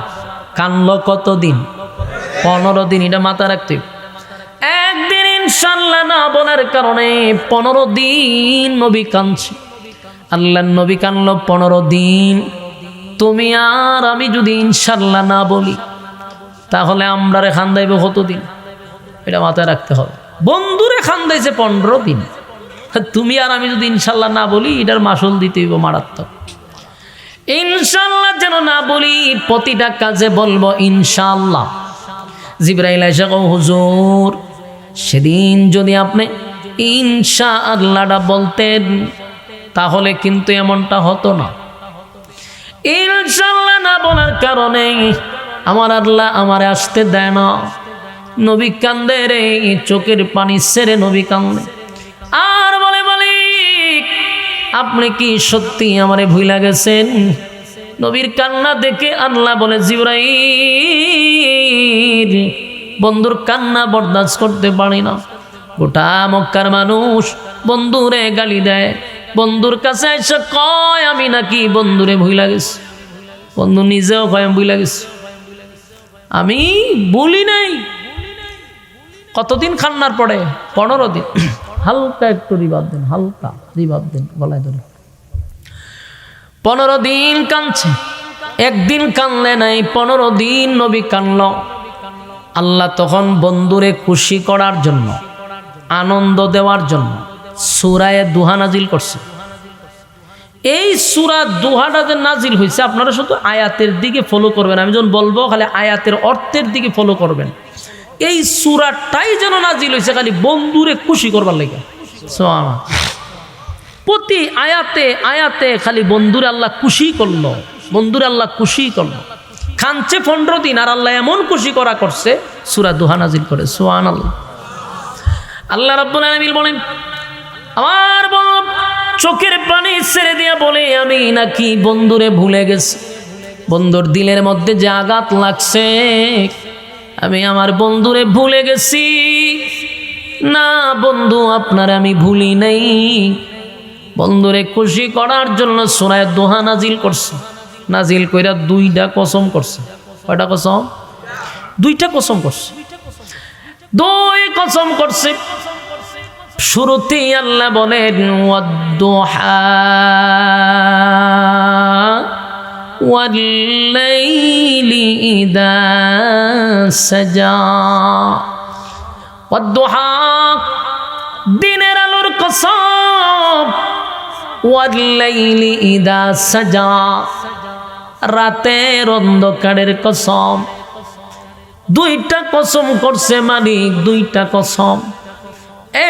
কানলো কতদিন? 15 দিন। এটা মাথায় রাখতে। একদিন ইনশাআল্লাহ না বলার কারণে 15 দিন নবী কাঁদছে। আল্লাহর নবী কানলো 15 দিন। তুমি আর আমি যদি ইনশাআল্লাহ না বলি, তাহলে আমরা রে খান্দাইব কতদিন? এটা মাথায় রাখতে হবে। বন্ধুরে খান্দাইছে 15 দিন। তুমি আর আমি যদি ইনশাল্লাহ না বলি, এটার মাসুল দিতে হইব মারাত্মক। ইনশাল্লাহ যেন না বলি, প্রতিটা কাজে বলবো ইনশাল্লাহ। জিবরাইল এসে কও, হুজুর সেদিন যদি আপনি ইনশাআল্লাহটা বলতেন তাহলে কিন্তু এমনটা হতো না। ইনশাআল্লাহ না বলার কারণে আমার আল্লাহ আমারে আসতে দেয় না। নবী কান্দে রে, চোখের পানি ছেড়ে নবী কান্দে আর বলে, মালিক আপনি কি সত্যি আমারে ভুইলা গেছেন? নবীর কান্না দেখে আল্লাহ বলে, জিবরাইল বন্ধুর কান্না বরদাস্ত করতে পারি না। গোটা মক্কার মানুষ বন্ধুরে গালি দেয়, বন্ধুর কাছে এসে কয় আমি নাকি বন্ধুরে ভুইলা গেছি। বন্ধু নিজেও কয় আমি ভুইলা গেছি, আমি বলি নাই। কতদিন কান্নার পরে? 15 দিন। হালকা একটু রিবাব দেন, হালকা রিবাব দেন গলায় ধরে। 15 দিন কাঁদছে, একদিন কানলে নাই, 15 দিন নবী কানল। আল্লাহ তখন বন্ধুরে খুশি করার জন্য, আনন্দ দেওয়ার জন্য সূরায়ে দুহা নাজিল করছে। এই সূরা দুহাটা যে নাজিল হয়েছে, আপনারা শুধু আয়াতের দিকে ফলো করবেন। আমি যখন বলবো খালি আয়াতের অর্থের দিকে ফলো করবেন। এই সূরাটাই যেন নাজিল হয়েছে খালি বন্ধুরে খুশি করবার লাগে। সুবহানাল্লাহ। প্রতি আয়াতে আয়াতে খালি বন্ধুরে আল্লাহ খুশি করলো, বন্ধুরে আল্লাহ খুশি করলো। খানছে 15 দিন আর আল্লাহ এমন খুশি করা করছে, সূরা দুহা নাজিল করে। সুবহানাল্লাহ। আল্লাহ রাব্বুল আলামিন বলেন, আমার চোখের পানি ছেড়ে দিয়া বলে আমি নাকি বন্ধুরে ভুলে গেছি। বন্ধুর দিলের মধ্যে যে আঘাত লাগছে, আমি আমার বন্ধুরে ভুলে গেছি। না বন্ধু, আপনার আমি ভুলি নাই। বন্ধুরে খুশি করার জন্য সূরা দুহা নাজিল করছে। নাজিল কইরা 2টা কসম করছে। কয়টা কসম? 2টা কসম করছে। 2 কসম করছে। শুরুতেই আল্লাহ বলেন, ওয়াদ-দুহা ওয়াল-লাইলি ইযা সাজা। ওয়াদ-দুহা দিনের আলোর কসম, ওয়াল-লাইলি ইযা সাজা রাতের অন্ধকারের কসম। 2টা কসম করছে মালিক, 2টা কসম।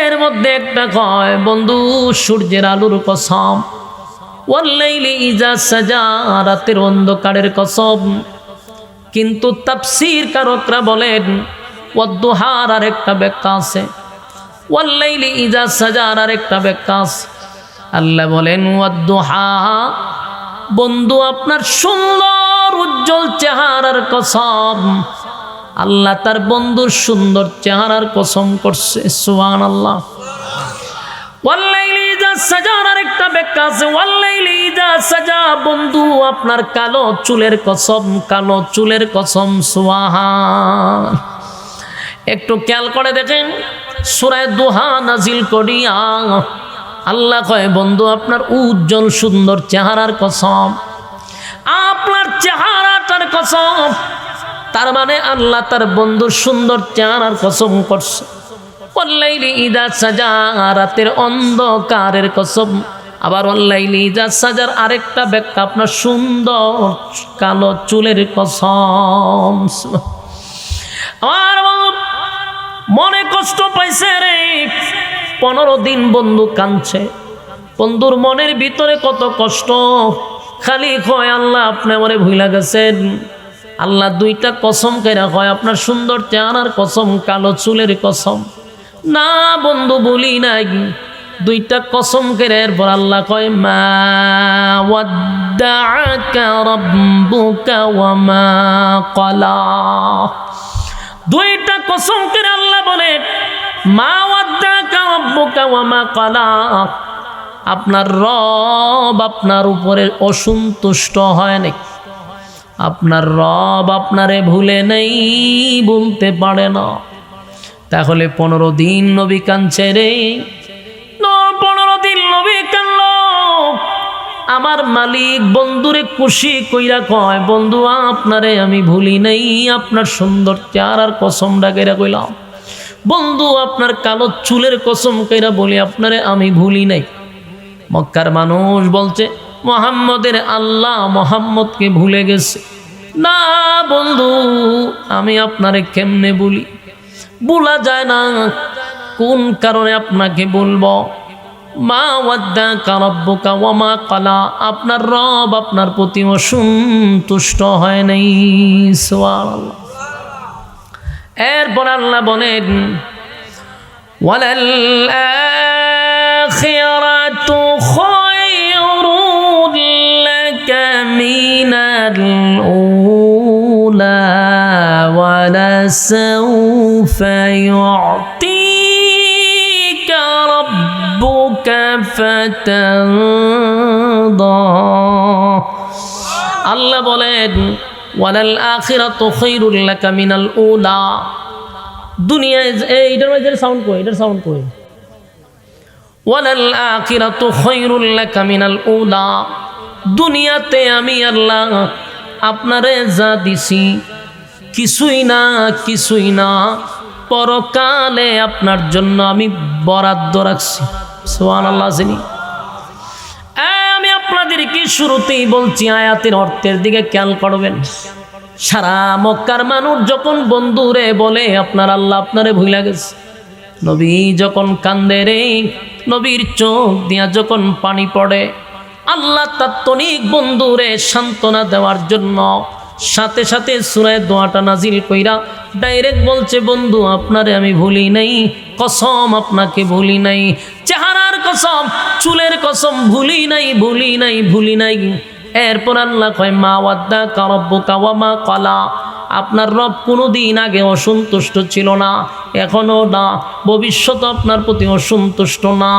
এর মধ্যে একটা কয় বন্ধু সূর্যের আলোর কসম, ওয়াল-লাইলি ইযা সাজা রাতের অন্ধকারের কসম। কিন্তু তাফসীর কারকরা বলেন ওয়াদ-দুহার আরেকটা ব্যাখ্যা আছে, ওয়াল-লাইলি ইযা সাজার আরেকটা ব্যাখ্যা আছে। আল্লাহ বলেন ওয়াদ-দুহা বন্ধু আপনার সুন্দর উজ্জ্বল চেহারার কসম। আল্লাহ তার বন্ধুর সুন্দর চেহারার কসম করছে। সুবহানাল্লাহ। ওয়াল-লাইলি ইযা সাজার আরেকটা ব্যাখ্যা আছে, ওয়াল-লাইলি ইযা সাজা বন্ধু আপনার কালো চুলের কসম, কালো চুলের কসম। সুবহান। একটু খেয়াল করে দেখেন, সূরা দুহা নাজিল করিয়া আল্লাহ কয় বন্ধু আপনার উজ্জ্বল সুন্দর চেহারার কসম, আপনার চেহারাটার কসম। তার মানে আল্লাহ তার বন্ধুর সুন্দর চেহারার কসম করছে। ওয়াল-লাইলি ইযা সাজা রাতের অন্ধকারের কসম। আবার ওয়াল-লাইলি ইযা সাজার আরেকটা ব্যাখ্যা আপনার সুন্দর কালো চুলের কসম। আমার মনে কষ্ট পাইছে রে, 15 দিন বন্ধু কাঁদছে। বন্ধুর মনের ভিতরে কত কষ্ট, খালি কয় আল্লাহ আপনি আমারে ভুইলা গেছেন। আল্লাহ 2টা কসম কইরা কয় আপনার সুন্দর চেহারার কসম, কালো চুলের কসম। না বন্ধু বলি নাই, 2টা কসম কইরা এরপর আল্লাহ কয় মা ওয়াদ্দাআকা রাব্বুকা ওয়া মা ক্বালা। 2টা কসম করে আল্লাহ বলে মা ওয়াদ্দাআকা রাব্বুকা ওয়া মা ক্বালা। আপনার রব আপনার উপরে অসন্তুষ্ট হয় নাই, আপনার রব আপনারে ভুলে নেই, বলতে পারে না। তাহলে 15 দিন নবী কাঁদছে রে, 15 দিন নবী কাঁদল। আমার মালিক বন্ধুরে খুশি কইরা কয় বন্ধু আপনারে আমি ভুলি নাই, আপনার সুন্দর চেহারার কসম ডাকেরা কইলাম। বন্ধু আপনার কালো চুলের কসম কইরা বলি আপনারে আমি ভুলি নাই। মক্কার মানুষ বলছে মুহাম্মদের আল্লাহ মুহাম্মদকে ভুলে গেছে। না বন্ধু, আমি আপনারে কেমনে বলি, ভোলা যায় না। কোন কারণে আপনাকে বলবো? মা ওয়াদ্দাকা রাব্বুকা ওয়া মা ক্বালা, আপনার রব আপনার প্রতি অসন্তুষ্ট হয় নাই। সুবহানাল্লাহ। এরপর আল্লাহ বলেন ওয়ালাল আখিরাতু খায়রুল লাকা মিনাল উলা ওয়ালা সাওফা ইউ'তিকা রাব্বুকা ফাতারদা। আল্লাহ বলেন ওয়ালাল আখিরাতু খায়রুল লাকা মিনাল উলা, দুনিয়ায় এইটার মাঝে সাউন্ড কই, এটার সাউন্ড কই। ওয়ালাল আখিরাতু খায়রুল লাকা মিনাল উলা, দুনিয়াতে আমি আল্লাহ আপনারে যা দিছি কিছুই না কিছুই না, পরকালে আপনার জন্য আমি বরাদ্দ রাখছি। সুবহানাল্লাহ। জানি আমি আপনাদেরকে শুরুতেই বলছি, আয়াতের অর্থের দিকে খেয়াল করবেন। সারা মক্কার মানুষ যখন বন্ধুরে বলে আপনার আল্লাহ আপনারে ভুইলা গেছে, নবী যখন কান্দে রে, নবীর চোখ দিয়া যখন পানি পড়ে, আল্লাহ তাৎক্ষণিক বন্ধুরে সান্ত্বনা দেওয়ার জন্য সাথে সাথে সূরা দোয়াটা নাজিল কইরা ডাইরেক্ট বলছে বন্ধু আপনারে আমি ভুলি নাই, কসম আপনাকে ভুলি নাই, চেহারার কসম চুলের কসম ভুলি নাই ভুলি নাই ভুলি নাই। এরপর আল্লাহ কয় মা ওয়াদ্দাকা রাব্বুকা ওয়া মা ক্বালা, আপনার রব কোনোদিন আগে অসন্তুষ্ট ছিল না, এখনো না, ভবিষ্যতে আপনার প্রতি অসন্তুষ্ট না।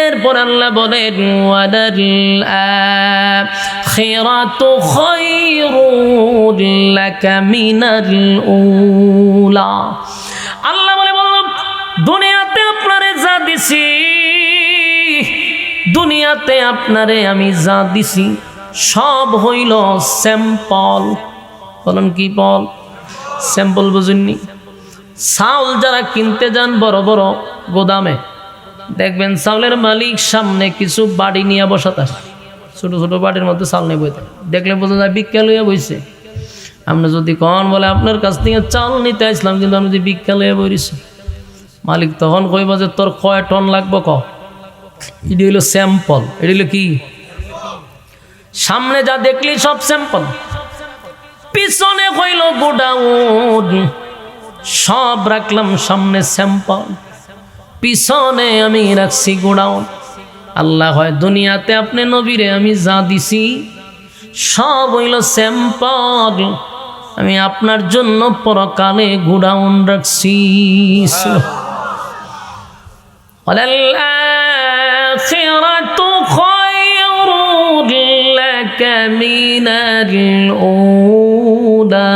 এরপর আল্লাহ বলেন ওয়ালাল আখিরাতু খায়রুল লাকা মিনাল উলা। আল্লাহ বলে দুনিয়াতে আপনারে যা দিছি, দুনিয়াতে আপনারে আমি যা দিছি সব হইল স্যাম্পল। বলেন কি বল? স্যাম্পল বুঝুননি? চাউল যারা কিনতে যান বড় বড় গোদামে, দেখবেন চাউলের মালিক সামনে কিছু বাড়ি নিয়ে বসা থাকে, ছোট ছোট বাড়ির মধ্যে চাল নিয়ে বইতে, দেখলে বোঝা যায় ভিক্ষা লইয়া বইছে। আপনি যদি কন বলে আপনার কাছ থেকে চাল নিতে আসলাম, কিন্তু আমি যদি ভিক্ষা লইয়া বইছি, মালিক তখন কইব যে তোর কয় টন লাগবো ক। এটি হইল স্যাম্পল। এটি হইল কি? সামনে যা দেখলি সব স্যাম্পল, পিছনে হইল গোডাউন, সব রাখলাম সামনে স্যাম্পল, পিছনে আমি রাখছি গোডাউন। আল্লাহ হয় দুনিয়াতে আপনি নবীরে আমি যা দিছি সব হইল স্যাম্পল, আমি আপনার জন্য পরকালে গোডাউন রাখছি। ওয়ালাল আখিরাতু খায়রুল লাকা মিনাল উলা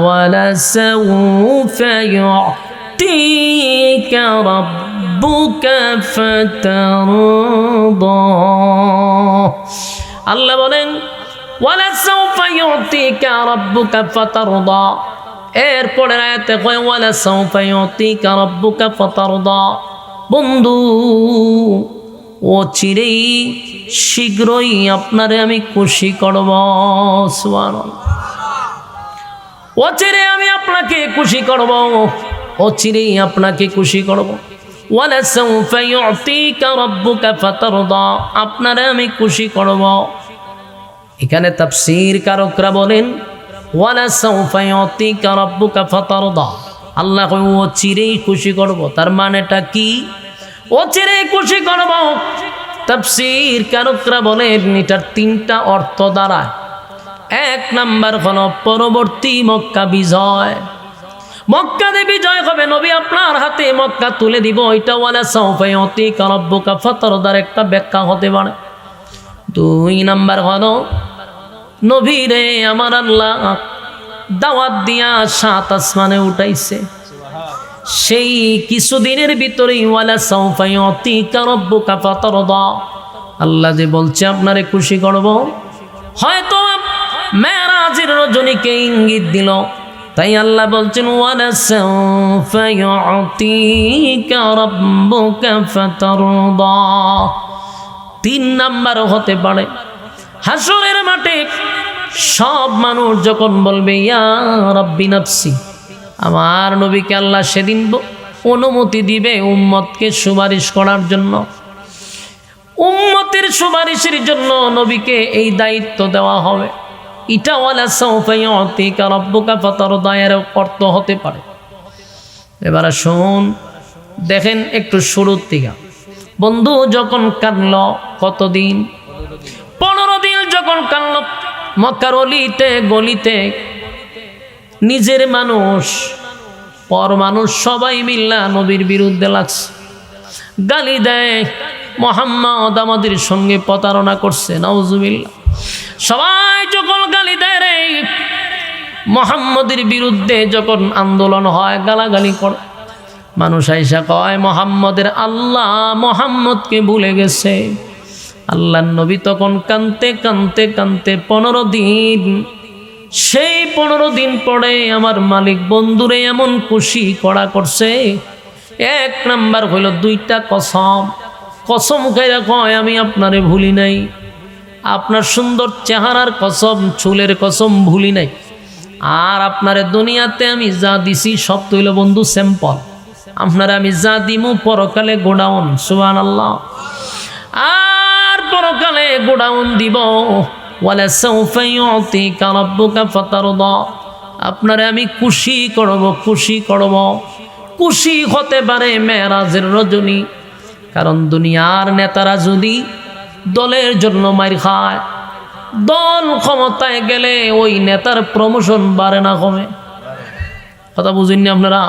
ওয়ালা সাওফা ইউ'তিকা রাব্বুকা ফাতারদা। আল্লাহ বলেন ওয়ালা সাওফা ইউ'তিকা রাব্বুকা ফাতারদা। এরপরের আয়াতে কয় ওয়ালা সাওফা ইউ'তিকা রাব্বুকা ফাতারদা। বন্ধু ও চিরেই শীঘ্রই আপনারে আমি খুশি করব। সুবহানাল্লাহ। ও চিরে আমি আপনাকে খুশি করব, ও চিরেই আপনাকে খুশি করব। ওয়ালা সাওফা ইউ'তিকা রাব্বুকা ফাতারদা, আপনারে আমি খুশি করব। এখানে তাফসীর কারকরা বলেন ওয়ালা সাওফা ইউ'তিকা রাব্বুকা ফাতারদা, আল্লাহ কই ও চিরেই খুশি করব, তার মানেটা কি? ও চিরেই খুশি করব। তাফসীর কারকরা বলেন এটার তিনটা অর্থ দাঁড়ায়। এক নাম্বার হলো পরবর্তী মক্কা বিজয়, মক্কাতে বিজয় হবে, নবী আপনার হাতে মক্কা তুলে দিব, এটা ওয়ালা সাওফা ইউ'তিকা রাব্বুকা ফাতারদার একটা ব্যাখ্যা হতে পারে। দুই নাম্বার হলো নবীরে আমার আল্লাহ দাওয়াত দিয়া সাত আসমানে উঠাইছে, সেই কিছুদিনের ভিতরেই ওয়ালা সাওফা ইউ'তিকা রাব্বুকা ফাতারদা, আল্লাহ যে বলছে আপনারে খুশি করব। হয়তো মেরাজের রজনীকে ইঙ্গিত দিল, তাই আল্লাহ বলছেন ওয়ালাসাউফা ইউতিকা রাব্বুকা ফাতারদা। 3 নাম্বার হতে পারে হাসরের মাঠে সব মানুষ যখন বলবে ইয়া রাব্বি নাফসি, আমার নবীকে আল্লাহ সেদিন অনুমতি দিবে উম্মতকে সুপারিশ করার জন্য। উম্মতের সুপারিশের জন্য নবীকে এই দায়িত্ব দেওয়া হবে। এটা ওয়ালাসাউফা ইউতিকা রাব্বুকা ফাতারদা এর অর্থ হতে পারে। এবার শুন, দেখেন একটু শুরুর থেকে বন্ধু যখন কাঁদল কতদিন, 15 দিন যখন কাঁদল মক্কার অলিতে গলিতে, নিজের মানুষ পর মানুষ সবাই মিল্লা নবীর বিরুদ্ধে লাগছে, গালি দেয়, মুহাম্মদ আমাদের সঙ্গে প্রতারণা করছে, নাউজুবিল্লাহ। সবাই যখন গালি দেয় রে, মুহাম্মদের বিরুদ্ধে যখন আন্দোলন হয়, গালাগালি করে, মানুষ আইসা কয় মুহাম্মদের আল্লাহ মুহাম্মদকে ভুলে গেছে। আল্লাহর নবী তখন কাঁদতে কাঁদতে কাঁদতে 15 দিন, সেই 15 দিন পরে আমার মালিক বন্ধুরে এমন খুশি করা করছে। 1 নাম্বার হইল 2টা কসম। কসম খাইরা কয় আমি আপনারে ভুলি নাই, আপনার সুন্দর চেহারার কসম, চুলের কসম ভুলি নাই, আর আপনারে দুনিয়াতে আমি যা দিছি সব তৈল বন্ধু স্যাম্পল, আপনারা আমি যা দিমু পরকালে গোডাউন, সুবহানাল্লাহ, আর পরকালে গোডাউন দিব। ওয়ালাসাউফা ইউতিকা রাব্বুকা ফাতারদা, আপনারে আমি খুশি করব, খুশি করব। খুশি হতে পারে মেরাজের রজনী, কারণ দুনিয়ার নেতারা যদি দলের জন্য মার খায়, দল ক্ষমতায় গেলে ওই নেতার প্রমোশন বাড়ে না কমে? কথা বুঝেননি আপনারা?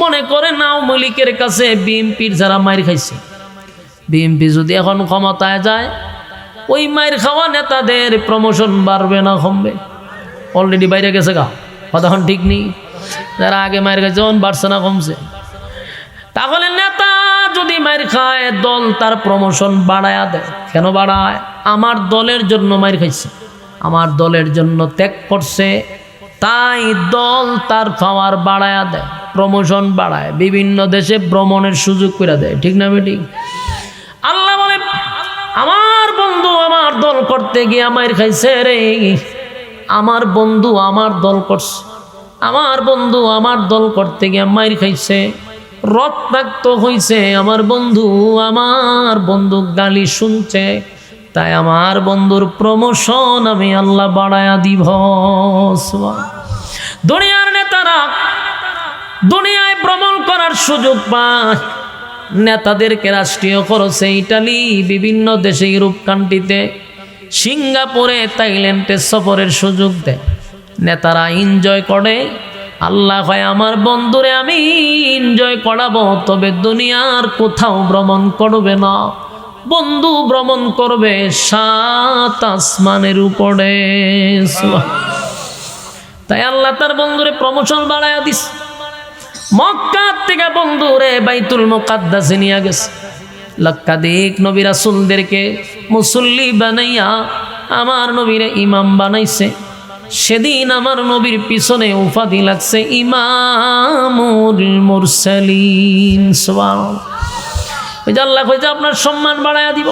মনে করেন আওয়ামী লীগের কাছে বিএনপির যারা মার খাইছে, বিএনপি যদি এখন ক্ষমতায় যায়, ওই মার খাওয়া নেতাদের প্রমোশন বাড়বে না কমবে? অলরেডি বাইরে গেছে গা, কথা ঠিক নেই। যারা আগে মার খাইছে বাড়ছে না কমছে? তাহলে নেতা যদি মার খায়, দল তার প্রমোশন বাড়ায়া দেয়। কেন বাড়ায়? আমার দলের জন্য মার খাইছে, আমার দলের জন্য ত্যাগ করছে, তাই দল তার পাওয়ার বাড়ায়া দেয়, প্রমোশন বাড়ায়, বিভিন্ন দেশে ভ্রমণের সুযোগ করে দেয়, ঠিক না বেঠিক? আল্লাহ বলে আমার বন্ধু আমার দল করতে গিয়ে মার খাইছে রে, আমার বন্ধু আমার দল করছে, আমার বন্ধু আমার দল করতে গিয়ে মার খাইছে, রক্তাক্ত হইছে, আমার বন্ধু গালি শুনছে, তাই আমার বন্ধুর প্রমোশন আমি আল্লাহ বাড়ায়া দিব। দুনিয়ার নেতারা দুনিয়ায় ভ্রমণ করার সুযোগ পায়, নেতাদেরকে রাষ্ট্রীয় খরচে ইটালি, বিভিন্ন দেশে, ইউরোপ কান্ট্রিতে, সিঙ্গাপুরে, থাইল্যান্ডে সফরের সুযোগ দেয়, নেতারা এনজয় করে। আল্লাহ হয় আমার বন্ধুরে আমি এনজয় করাবো, তবে দুনিয়ার কোথাও ভ্রমণ করবে না, বন্ধু ভ্রমণ করবে 7 আসমানের উপরে। তাই আল্লাহ তার বন্ধুরে প্রমোশন বাড়ায়া দিস। মক্কা থেকে বন্ধুরে বাইতুল মুকাদ্দাসে নিয়ে গেছে, লক্ষাধিক নবী রাসূলদেরকে মুসল্লি বানাইয়া আমার নবীরে ইমাম বানাইছে। সেদিন আমার নবীর পিছনে উপাধি লাগছে ইমামুল মুরসালিন। সুবহানাল্লাহ। ওই যে আল্লাহ কইছে আপনার সম্মান বাড়ায়া দিব,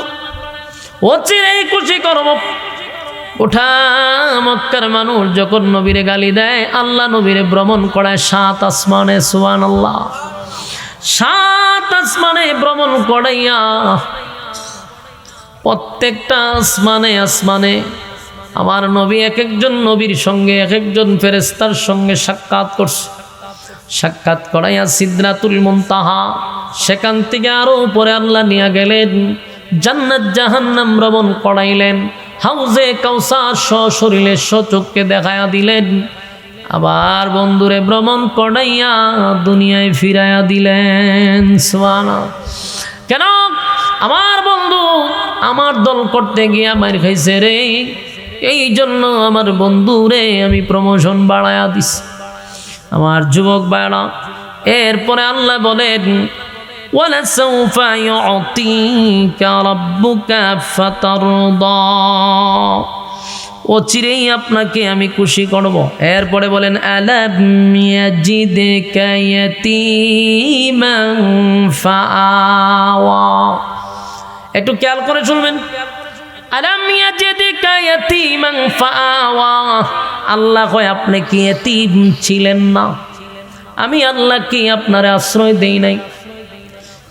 অচিরেই খুশি করব। ওঠা মক্কার মানুষ যখন নবীরে গালি দেয়, আল্লাহ নবীরে ভ্রমণ করায় 7 আসমানে। সুবহানাল্লাহ। 7 আসমানে ভ্রমণ করাইয়া প্রত্যেকটা আসমানে আমার নবী এক একজন নবীর সঙ্গে, এক একজন ফেরেশতার সঙ্গে সাক্ষাৎ করছে। সাক্ষাৎ করাইয়া সিদরাতুল মুনতাহা, সেখান থেকে আরো উপরে আল্লাহ নিয়ে গেলেন, জান্নাত জাহান্নাম ভ্রমণ করাইলেন, হাউজে কাউসার সশরীরে সচক্ষে দেখায়া দিলেন, আবার বন্ধুরে ভ্রমণ করাইয়া দুনিয়ায় ফিরাইয়া দিলেন। সুবহানাল্লাহ। কেন? আমার বন্ধু আমার দল করতে গিয়া মার খাইছে রে, এই জন্য আমার বন্ধুরে আমি প্রমোশন বাড়ায়া দিছি। আমার যুবক ভাইরা, এরপরে আল্লাহ বলেন ওয়ালাসাউফা ইউতিকা রাব্বুকা ফাতারদা। অচিরেই আপনাকে আমি খুশি করব। এরপরে বলেন আলাম ইয়াজিদকা ইয়াতীমান ফাআওয়া। একটু খেয়াল করে শুনবেন। আলাম ইয়াজিদকা ইয়াতীমান ফাআওয়া, আল্লাহ কয় আপনি কি এতিম ছিলেন না? আমি আল্লাহ কি আপনারে আশ্রয় দেই নাই?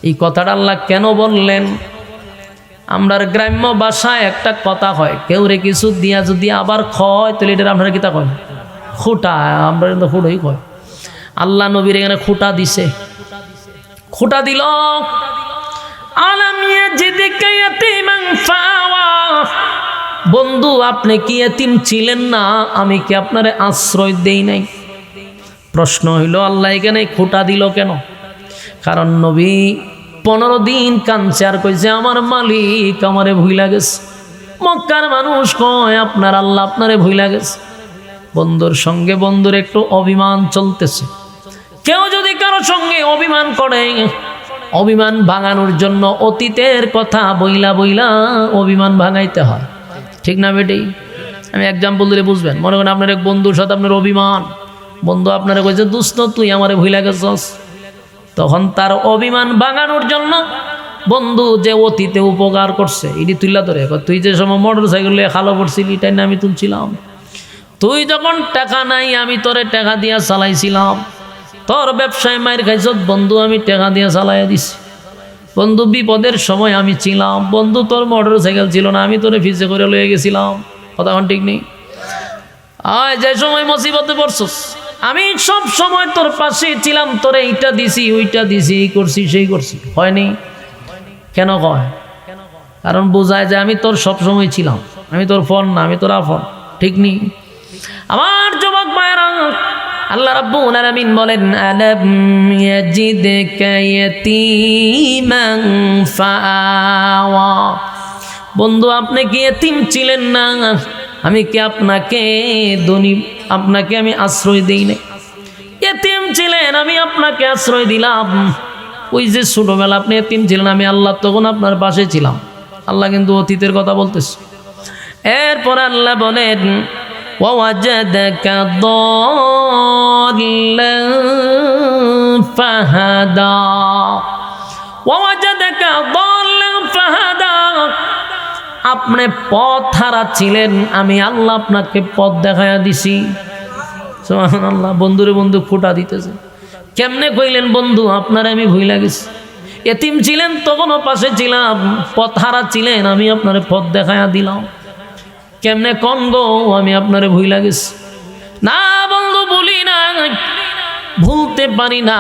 এই কথাটা আল্লাহ কেন বললেন? আমরার গ্রাম্য ভাষায় একটা কথা হয়, কেউ রে কিছু দিয়া যদি আবার খয় তাহলে এটা আপনারা কিতা কয়? খুঁটা। আমরা কিন্তু খুঁটোই কয়। আল্লাহ নবীর এখানে খুঁটা দিছে, খুঁটা দিল। আলাম ইয়াজিদকা ইয়াতীমান ফাআওয়া, বন্ধু আপনি কি এতিম ছিলেন না? আমি কি আপনারে আশ্রয় দেই নাই? প্রশ্ন হইল আল্লাহ এখানে খুঁটা দিল কেন? কারণ নবী 15 দিন কাঁদছে আর কইছে আমার মালিক আমারে ভুইলা গেছে। মক্কার মানুষ কয় আপনার আল্লাহ আপনারে ভুইলা গেছে। বন্ধুর সঙ্গে বন্ধুর একটু অভিমান চলতেছে। কেউ যদি কারো সঙ্গে অভিমান করে, অভিমান ভাঙানোর জন্য অতীতের কথা বইলা বইলা অভিমান ভাঙাইতে হয়, ঠিক না বেটি? আমি এক্সাম্পল দিলে বুঝবেন। মনে করেন আপনার এক বন্ধুর সাথে আপনার অভিমান, বন্ধু আপনারা কইছে দোস্ত তুই আমারে ভুইলা গেছস, তখন তার অভিমান ভাঙানোর জন্য বন্ধু যে অতীতে উপকার করছে এটি তুইলা ধরে, তুই যে সময় মোটর সাইকেলে খালো পড়ছিলি এটাই না আমি তুলছিলাম, তুই যখন টাকা নাই আমি তোরে টাকা দিয়া চালাইছিলাম, তোর ব্যবসায় মায়ের খাইছ বন্ধু আমি টাকা দিয়া চালাইয়া দিছি, বন্ধু বিপদের সময় আমি ছিলাম, বন্ধু তোর মোটর সাইকেল ছিল না আমি তোরে ফিসে করে লয়ে গেছিলাম, কথা এখন ঠিক নেই? আয় যে সময় মুসিবতে পড়ছস আমি সব সময় তোর পাশে ছিলাম, তোরে এইটা দিছি ওইটা দিছি, এই করছি সেই করছি, হয়নি? কেন কয়? কারণ বোঝায় যে আমি তোর সব সময় ছিলাম, আমি তোর ফোন না, আমি তোর আফন, ঠিক নেই? আমার যুবক ভাইরা, আল্লাহ রাব্বুল আলামিন বলেন আলাম ইয়াজিদকা ইয়াতীমান ফাআওয়া, বন্ধু আপনি কি এতিম ছিলেন না? আমি কি আপনাকে আপনাকে আমি আশ্রয় দেই নাই? এতিম ছিলেন আমি আপনাকে আশ্রয় দিলাম। ওই যে ছোটবেলা আপনি এতিম ছিলেন, আমি আল্লাহ তখন আপনার পাশে ছিলাম। আল্লাহ কিন্তু অতীতের কথা বলতেছে। এরপর আল্লাহ বলেন ওয়াজাদাকা দাল্লান ফাহাদা, ওয়াজাদাকা দাল্লান ফাহাদা, আপনি পথ হারা ছিলেন, আমি আল্লাহ আপনাকে পথ দেখাইয়া দিছি। সুবহানাল্লাহ। বন্ধুরে বন্ধু খুঁটা দিতেছে। কেমনে কইলেন বন্ধু আপনার আমি ভুইলা গেছি? এতিম ছিলেন তখনও পাশে ছিলাম, পথ হারা ছিলেন আমি আপনারে পথ দেখাইয়া দিলাম। কেমনে কোন গো আমি আপনারে ভুইলা গেছি? না বন্ধু ভুলি না, ভুলতে পারি না।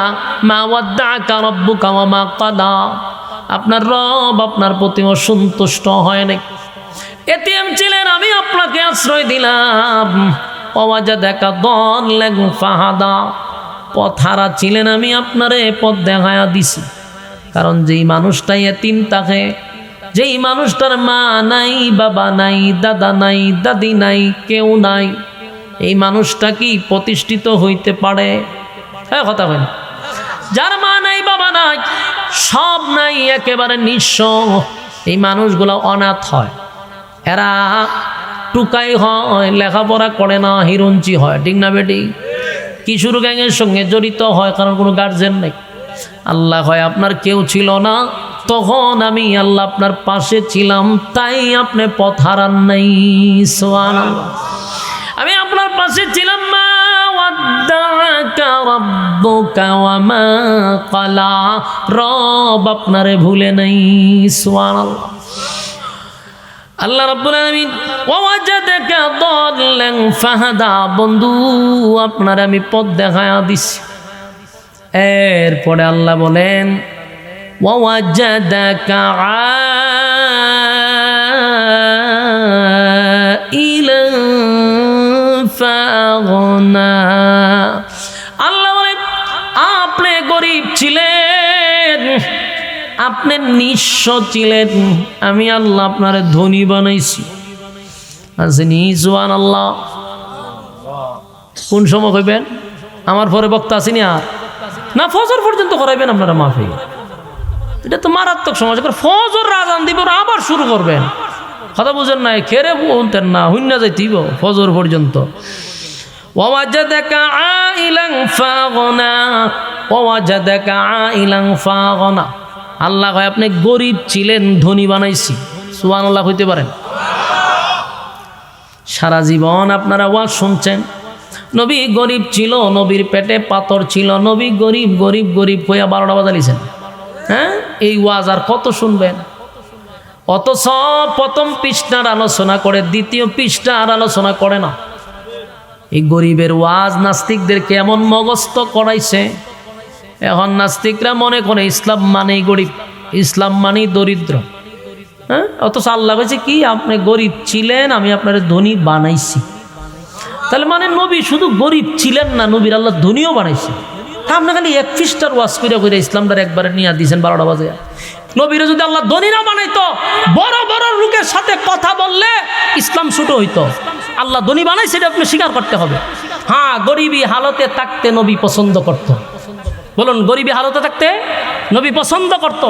মা ওয়াদ্দাকা রাব্বুকা ওয়া মা ক্বালা, আপনার রব আপনার প্রতি অসন্তুষ্ট হয় নাই। এতিম ছিলেন আমি আপনাকে আশ্রয় দিলাম। ওয়াজাদাকা দাল্লান ফাহাদা, পথ হারা ছিলেন আমি আপনারে পথ দেখায়া দিছি। কারণ যেই মানুষটা এতিম থাকে, যেই মানুষটার মা নাই, বাবা নাই, দাদা নাই, দাদি নাই, কেউ নাই, এই মানুষটা কি প্রতিষ্ঠিত হইতে পারে? হ্যাঁ কথা বলেন। যার মা নাই, বাবা নাই, সব নাই, একেবারে নিঃস্ব, এই মানুষগুলো অনাথ হয়। এরা টুকাই হয়, লেখাপড়া করে না, হিরঞ্চি হয়, ঠিক না বেটি? কিশোর গ্যাংয়ের সঙ্গে জড়িত হয়, কারণ কোনো গার্জেন নেই। আল্লাহ হয় আপনার কেউ ছিল না, তখন আমি আল্লাহ আপনার পাশে ছিলাম, তাই আপনি পথ হারান নাই। সুবহানাল্লাহ। আমি আপনার পাশে ছিলাম। মা ওয়াদ্দাকা রাব্বুকা ওয়া মা ক্বালা, রব আপনারে ভুলে নাই। সুবহানাল্লাহ। আল্লাহ রাব্বুল আলামিন ওয়াজাদাকা দাল্লান ফাহাদা, বন্ধু আপনার আমি পথ দেখায়া দিছি। এরপরে আল্লাহ বলেন ওয়াজাদাকা আইলান ফাগনা, আল্লাহ বলেন আপনি গরিব ছিলেন, আপনি নিঃস্ব ছিলেন, আমি আল্লাহ আপনারে ধনী বানাইছি। আসেনি? সুবহানাল্লাহ। কোন সময় কইবেন? আমার পরে বক্তা আসেনি আর না, ফজর পর্যন্ত করাইবেন আপনারা মাহফিল। এটা তো মারাত্মক সমস্যা। ফজর আজান দিব আবার শুরু করবেন, কথা বুঝেন নাই, খেরে বলতেন না, হুন্না যাইতেইব ফজর পর্যন্ত। ওয়াজাদাকা আইলান ফাগনা, ওয়াজাদাকা আইলান ফাগনা। আল্লাহ কয় আপনি গরিব ছিলেন, ধনী বানাইছি। সুবহানাল্লাহ হইতে পারেন? সারা জীবন আপনারা ওয়াজ শুনছেন, নবী গরিব ছিল, নবীর পেটে পাথর ছিল, নবী গরিব গরিব গরিব হইয়া 12টা বাজালিছেন। হ্যাঁ, এই ওয়াজ আর কত শুনবেন? অথচ প্রথম পৃষ্ঠার আলোচনা করে দ্বিতীয় পৃষ্ঠার আলোচনা করে না। এই গরিবের ওয়াজ নাস্তিকদেরকে এমন মগস্থ করাইছে, এখন নাস্তিকরা মনে করে ইসলাম মানেই গরিব, ইসলাম মানেই দরিদ্র। হ্যাঁ, অথচ আল্লাহ কইছে কি, আপনি গরিব ছিলেন, আমি আপনার ধনী বানাইছি। তাহলে মানে নবী শুধু গরিব ছিলেন না, নবীর আল্লাহ ধনীও বানাইছে। তা আপনি খালি এক পৃষ্ঠার ওয়াজ করে ইসলামটার একবারে নিয়ে দিয়েছেন 12টা বাজে। নবীরা যদি আল্লাহ ধনী না বানাইতো, বড় বড় লোকের সাথে কথা বললে ইসলাম ছোট হইতো। আল্লাহ ধনী বানাইছে, এটা আপনি স্বীকার করতে হবে। হ্যাঁ, গরিবী হালতে থাকতে নবী পছন্দ করত। বলুন, গরিবী হালতে থাকতে নবী পছন্দ করত,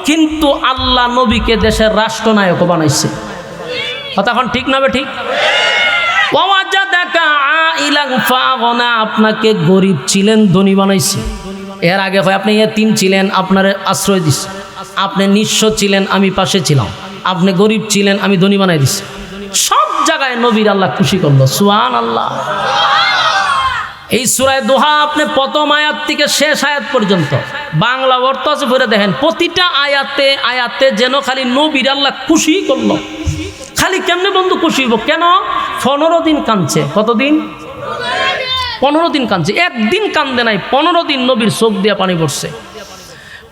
কিন্তু আল্লাহ নবীকে দেশের রাষ্ট্রনায়ক বানাইছে। কথা এখন ঠিক না? ঠিক। আপনাকে গরিব ছিলেন, ধনী বানাইছি। এর আগে হয় আপনি এতিম ছিলেন, আপনার আশ্রয় দিছি। আপনি নিঃস্ব ছিলেন, আমি পাশে ছিলাম। আপনি গরিব ছিলেন, আমি ধনী বানাই দিছি। সব জায়গায় নবীর আল্লাহ খুশি করলো। সুবহানাল্লাহ। এই সূরা দোহা আপনি প্রথম আয়াত থেকে শেষ আয়াত পর্যন্ত বাংলা অর্থ আছে, পড়ে দেখেন। প্রতিটা আয়াতে আয়াতে যেন খালি নবীর আল্লাহ খুশি করলো। খালি কেমনে বন্ধু খুশি হইব? কেন? 15 দিন কাঁদছে। কতদিন? 15 দিন কাঁদছে। একদিন কান্দে নাই, 15 দিন নবীর চোখ দিয়ে পানি পড়ছে।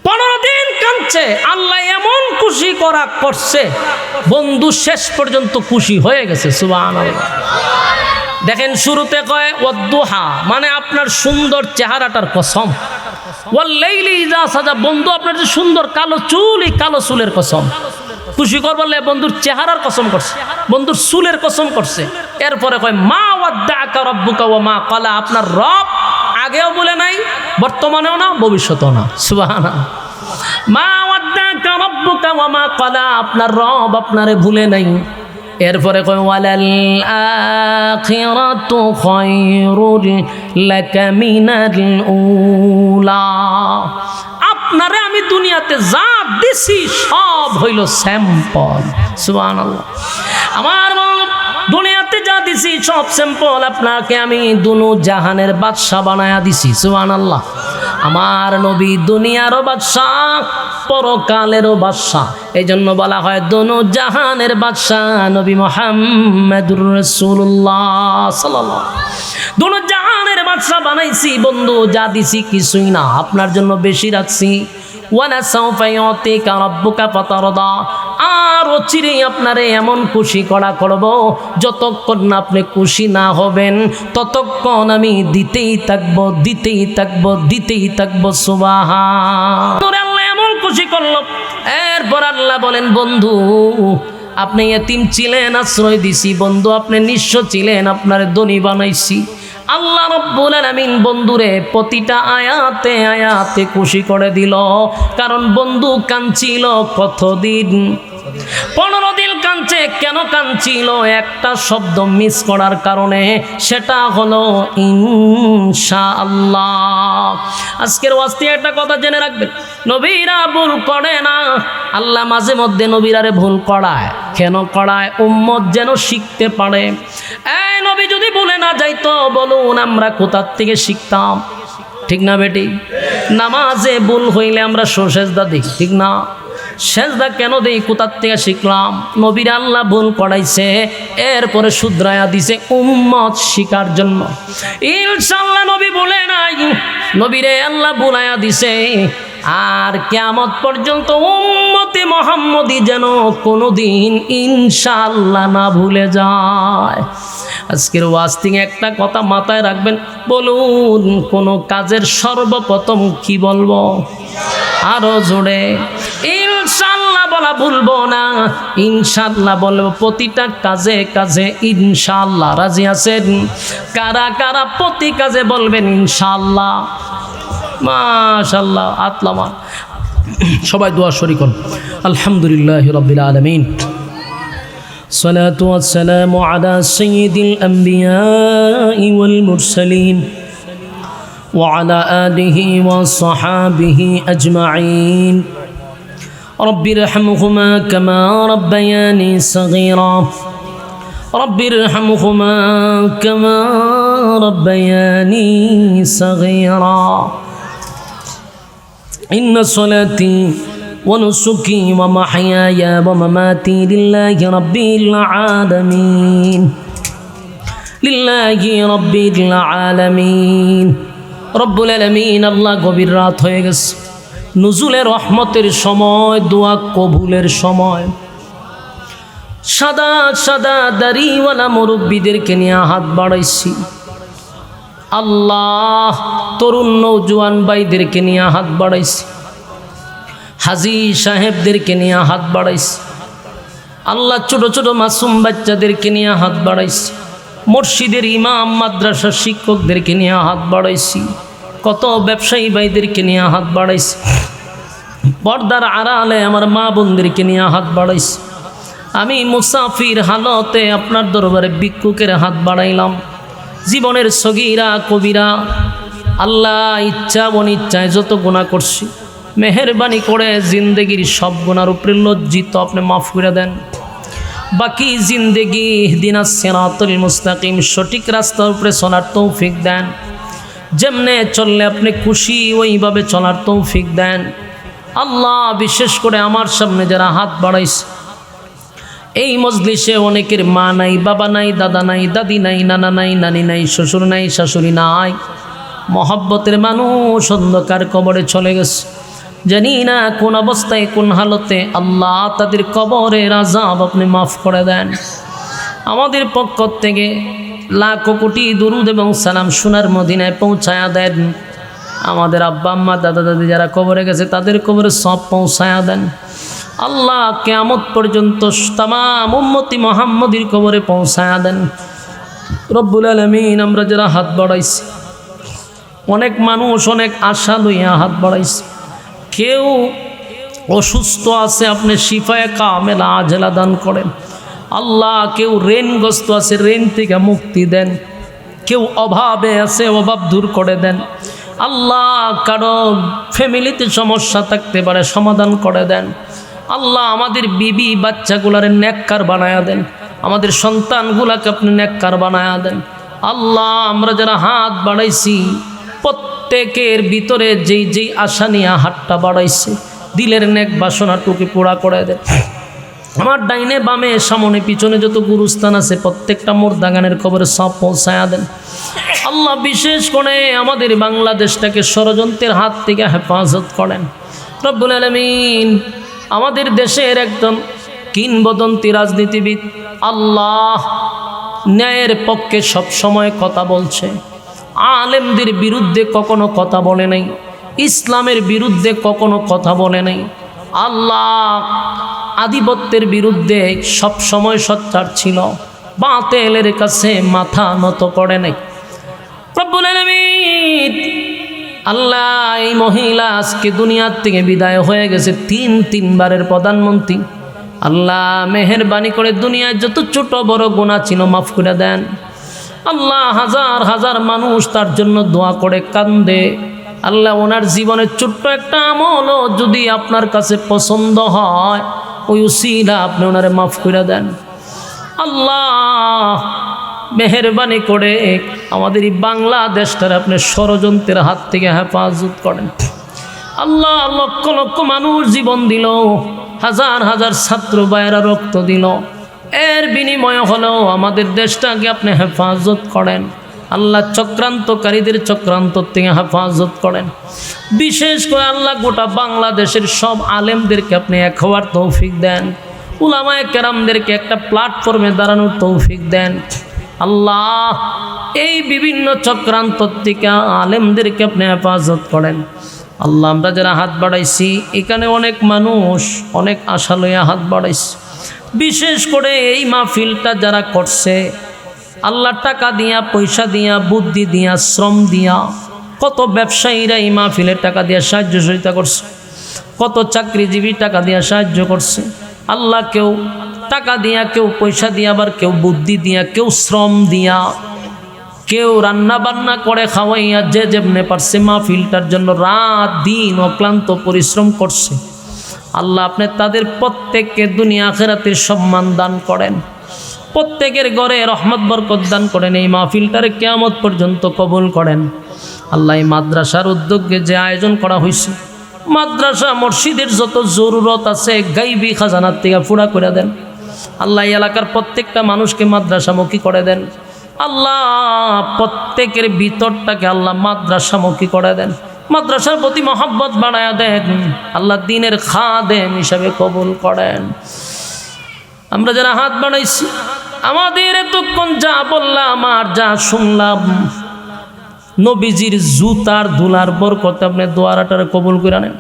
15 দিন কাঁদছে, আল্লাহ এমন খুশি করা করছে, বন্ধু শেষ পর্যন্ত খুশি হয়ে গেছে। সুবহানাল্লাহ। দেখেন, শুরুতে কয় ওয়াদ্দুহা, মানে আপনার সুন্দর চেহারাটার কসম। ওয়াল্লাইলি ইযা সাজা, বন্ধু আপনার যে সুন্দর কালো চুল, এই কালো চুলের কসম। খুশি করবলে বন্ধুর চেহারার কসম করছে, বন্ধুর চুলের কসম করছে। এরপরে কয় মা ওয়াদ্দাকা রাব্বুকা ওয়া মা ক্বালা, আপনার রব আগেও বলে নাই, বর্তমানেও না, ভবিষ্যতেও না। সুবহানাল্লাহ। মা ওয়াদ্দাকা রাব্বুকা ওয়া মা ক্বালা, আপনার রব আপনারে ভুলে নাই। এরপরে কয় ওয়ালাল আখিরাতু খায়রুল লাকা মিনাল উলা, আপনারে আমি দুনিয়াতে যা দিছি সব হইল স্যাম্পল। সুবহানাল্লাহ। আমার দুনিয়াতে যা দিছি সব স্যাম্পল, আপনাকে আমি দুনো জাহানের বাদশা বানায়া দিছি। সুবহানাল্লাহ। আমার নবী দুনিয়ারও বাদশাহ, পরকালেরও বাদশাহ। এই জন্য বলা হয় দুনো জাহানের বাদশাহ নবী মুহাম্মদুর রাসূলুল্লাহ সাল্লাল্লাহু আলাইহি ওয়াসাল্লাম। দুনো জাহানের বাদশাহ বানাইছি বন্ধু, যা দিছি কিছুই না, আপনার জন্য বেশি রাখছি। ওয়ালা সাউফা ইউতিকা রাব্বুকা ফাতারদা, আর অচিরেই আপনারে এমন খুশি করা করব, যতক্ষণ না আপনি খুশি না হবেন ততক্ষণ আমি দিতেই থাকবো, দিতেই থাকবো, দিতেই থাকবো। সুবহান আল্লাহ এমন খুশি করলো। এরপর আল্লাহ বলেন, বন্ধু আপনি এতিম ছিলেন, আশ্রয় দিছি। বন্ধু আপনি নিঃস্ব ছিলেন, আপনার ধনী বানাইছি। আল্লাহ রাব্বুল আলামিন বন্ধুরে প্রতিটা আয়াতে আয়াতে খুশি করে দিল। কারণ বন্ধু কাঁদছিল কতদিন? 15 দিন কাঁদছে। কেন কাঁদছিল? একটা শব্দ মিস করার কারণে, সেটা হলো ইনশাআল্লাহ। আজকের ওয়াজতে একটা কথা জেনে রাখবেন, নবীরা ভুল করে না, আল্লাহ মাঝে মধ্যে নবীরারে ভুল করায়। কেন করায়? উম্মত যেন শিখতে পারে। এই নবী যদি ভুলে না যাইতো, বলুন আমরা কোথার থেকে শিখতাম? ঠিক না বেটি? নামাজে ভুল হইলে আমরা সেজদা দিই, ঠিক না? সেজদা কেন দেই? কোথার থেকে শিখলাম? নবীর আল্লাহ ভুল করাইছে, এরপরে শুধরায়া দিছে উম্মত শিকার জন্য। ইনশাআল্লাহ নবী বলে নাই, নবীরে আল্লাহ ভুলাইয়া দিছে। আর কিয়ামত পর্যন্ত উম্মতে মুহাম্মদী যেন কোনোদিন ইনশাআল্লাহ না ভুলে যায়। আজকের ওয়াজ থেকে একটা কথা মাথায় রাখবেন, বলুন কোন কাজের সর্বপ্রথম কি বলবো? আরো জোরে ইনশাআল্লাহ বলা ভুলবো না, ইনশাআল্লাহ বলবো। প্রতিটা কাজে কাজে ইনশাআল্লাহ। রাজি আছেন? কারা কারা প্রতি কাজে বলবেন ইনশাআল্লাহ? মাশাআল্লাহ। আতলামা সবাই দোয়া শরীক হন। আলহামদুলিল্লাহি রাব্বিল আলামিন। الصلاة والسلام على سيد الأنبياء والمرسلين وعلى آله وصحابه أجمعين رب ارحمهما كما ربياني صغيرا رب ارحمهما كما ربياني صغيرا إن صلاتي ونسكي ومحياي ومماتي لله رب العالمين لله رب العالمين رب العالمين الله গভীর রাত হয়ে গেছে নুজুলের রহমতের সময় দোয়া কবুলের সময় সাদা সাদা দাড়িওয়ালা মুরব্বিদেরকে নিয়ে হাত বাড়াইছি আল্লাহ তরুণ নওজোয়ান ভাইদেরকে নিয়ে হাত বাড়াইছি হাজী সাহেবদেরকে নিয়ে হাত বাড়াইছি আল্লাহ ছোট ছোট মাসুম বাচ্চাদেরকে নিয়ে হাত বাড়াইছি মসজিদের ইমাম মাদ্রাসার শিক্ষকদেরকে নিয়ে হাত বাড়াইছি কত ব্যবসায়ী ভাইদেরকে নিয়ে হাত বাড়াইছি পর্দার আড়ালে আমার মা বোনদেরকে নিয়ে হাত বাড়াইছি আমি মুসাফির হালতে আপনার দরবারে ভিক্ষুকের হাত বাড়াইলাম জীবনের সগীরা কবিরা আল্লাহ ইচ্ছা অনিচ্ছায় যত গুনাহ করছি মেহেরবানি করে জিন্দেগির সব গুনার উপরে লজ্জিত আপনি মাফ করে দেন বাকি জিন্দেগি ইহদিনাস সিরাতুল মুস্তাকিম সঠিক রাস্তার উপরে চলার তৌফিক দেন যেমনে চললে আপনি খুশি ওইভাবে চলার তৌফিক দেন আল্লাহ বিশেষ করে আমার সামনে যারা হাত বাড়াইছে এই মজলিসে অনেকের মা নাই বাবা নাই দাদা নাই দাদি নাই নানা নাই নানি নাই শ্বশুর নাই শাশুড়ি নাই মহব্বতের মানুষ অন্ধকার কবরে চলে গেছে জানি না কোন অবস্থায় কোন হালতে আল্লাহ তাদের কবরের আযাব আপনি মাফ করে দেন আমাদের পক্ষ থেকে লাখ কোটি দুরুদ এবং সালাম সোনার মদিনায় পৌঁছায়া দেন আমাদের আব্বা আম্মা দাদা দাদি যারা কবরে গেছে তাদের কবরে সব পৌঁছায়া দেন আল্লাহ কিয়ামত পর্যন্ত तमाम উম্মতি মুহাম্মদীর কবরে পৌঁছায়া দেন রব্বুল আলামিন আমরা যারা হাত বাড়াইছি অনেক মানুষ অনেক আশা লইয়া হাত বাড়াইছে কেউ অসুস্থ আছে আপনি শিফায়ে কামেলা আজলা দান করেন আল্লাহ কেউ ঋণগ্রস্ত আছে ঋণ থেকে মুক্তি দেন কেউ অভাবে আছে অভাব দূর করে দেন আল্লাহ কারো ফ্যামিলিতে সমস্যা থাকতে পারে সমাধান করে দেন আল্লাহ আমাদের বিবি বাচ্চাগুলারে নেককার বানায়া দেন আমাদের সন্তানগুলাকে আপনি নেককার বানায়া দেন আল্লাহ আমরা যারা হাত বাড়াইছি প্রত্যেকের ভিতরে যেই যেই আশা নিয়ে হাতটা বাড়াইছে দিলের নেক বাসনাটুকু পুরা করে দেন আমার ডাইনে বামে সামনে পিছনে যত গুরুস্থান আছে প্রত্যেকটা মুর্দাগানের কবরে সব পৌঁছায়া দেন আল্লাহ বিশেষ করে আমাদের বাংলাদেশটাকে ষড়যন্ত্রের হাত থেকে হেফাজত করেন রব্বুল আলামিন আমাদের দেশের একজন কিংবদন্তি রাজনীতিবিদ আল্লাহ ন্যায়ের পক্ষে সব সময় কথা বলছে আলেমদের বিরুদ্ধে কখনো কথা বলে নাই ইসলামের বিরুদ্ধে কখনো কথা বলে নাই আল্লাহ আধিপত্যের বিরুদ্ধে সব সময় সোচ্চার ছিল বাতিলের কাছে মাথা নত করে নাই রব্বুল আলামিন আল্লাহ এই মহিলা আজকে দুনিয়ার থেকে বিদায় হয়ে গেছে তিনবারের প্রধানমন্ত্রী আল্লাহ মেহেরবানি করে দুনিয়ায় যত ছোট বড় গুনাহ ছিল মাফ করে দেন আল্লাহ হাজার হাজার মানুষ তার জন্য দোয়া করে কান্দে আল্লাহ ওনার জীবনের ছোট্ট একটা আমলও যদি আপনার কাছে পছন্দ হয় ওই উসিলা আপনি ওনারে মাফ করে দেন আল্লাহ মেহেরবানি করে আমাদের এই বাংলাদেশটার আপনি ষড়যন্ত্রের হাত থেকে হেফাজত করেন আল্লাহ লক্ষ লক্ষ মানুষ জীবন দিল হাজার হাজার ছাত্র ভাইয়েরা রক্ত দিল এর বিনিময় হলেও আমাদের দেশটাকে আপনি হেফাজত করেন আল্লাহ চক্রান্তকারীদের চক্রান্ত থেকে হেফাজত করেন বিশেষ করে আল্লাহ গোটা বাংলাদেশের সব আলেমদেরকে আপনি এক হওয়ার তৌফিক দেন উলামায়ে কেরামদেরকে একটা প্ল্যাটফর্মে দাঁড়ানোর তৌফিক দেন আল্লাহ এই বিভিন্ন চক্রান্ত থেকে আলেমদেরকে আপনি হেফাজত করেন আল্লাহ আমরা যারা হাত বাড়াইছি এখানে অনেক মানুষ অনেক আশা লইয়া হাত বাড়াইছে বিশেষ করে এই মাহফিলটা যারা করছে আল্লাহ টাকা দিয়া পয়সা দিয়া বুদ্ধি দিয়া শ্রম দিয়া কত ব্যবসায়ীরা এই মাহফিলে টাকা দিয়া সাহায্য সহযোগিতা করছে কত চাকরিজীবী টাকা দিয়া সাহায্য করছে আল্লাহ কেউ টাকা দিয়া, কেউ পয়সা দিয়া, আবার কেউ বুদ্ধি দিয়া, কেউ শ্রম দিয়া, কেউ রান্না বান্না করে খাওয়াইয়া, যে যেমনে পারছে মাহফিলটার জন্য রাত দিন অক্লান্ত পরিশ্রম করছে। আল্লাহ আপনি তাদের প্রত্যেককে দুনিয়া আখিরাতে সম্মান দান করেন, প্রত্যেকের ঘরে রহমত বরকত দান করেন, এই মাহফিলটারে কিয়ামত পর্যন্ত কবুল করেন। আল্লাহ এই মাদ্রাসার উদ্যোগে যে আয়োজন করা হয়েছে, মাদ্রাসা মসজিদের যত জরুরত আছে গাইবি খাজানার থেকে পুরা করে দেন। আল্লাহ এই এলাকার প্রত্যেকটা মানুষকে মাদ্রাসামুখী করে দেন। আল্লাহ প্রত্যেকের ভিতরটাকে আল্লাহ মাদ্রাসামুখী করে দেন, মাদ্রাসার প্রতি মহব্বত বাড়ায়া দেন। আল্লাহ দিনের খাদেম হিসাবে কবুল করেন। আমরা যারা হাত বাড়াইছি, আমাদের এতক্ষণ যা বললাম আর যা শুনলাম, নবীজির জুতার ধুলার বরকতে আপনি দোয়ারাটারে কবুল করে নেন।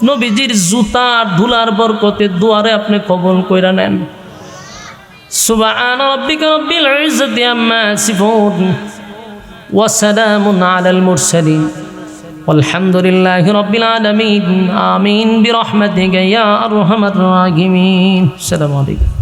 নবীজির জুতার ধুলার বরকতে দোয়ারে আপনি কবুল করে নেন। সুবহান রাব্বিকা রাব্বিল ইজ্জাতি আম্মা ইয়াসিফুন ওয়া সালামুন আলাল মুরসালিন ওয়ালহামদুলিল্লাহি রাব্বিল আলামিন। আমিন বিরহমাতিকা ইয়া আরহামার রাহিমিন। আসসালামু আলাইকুম।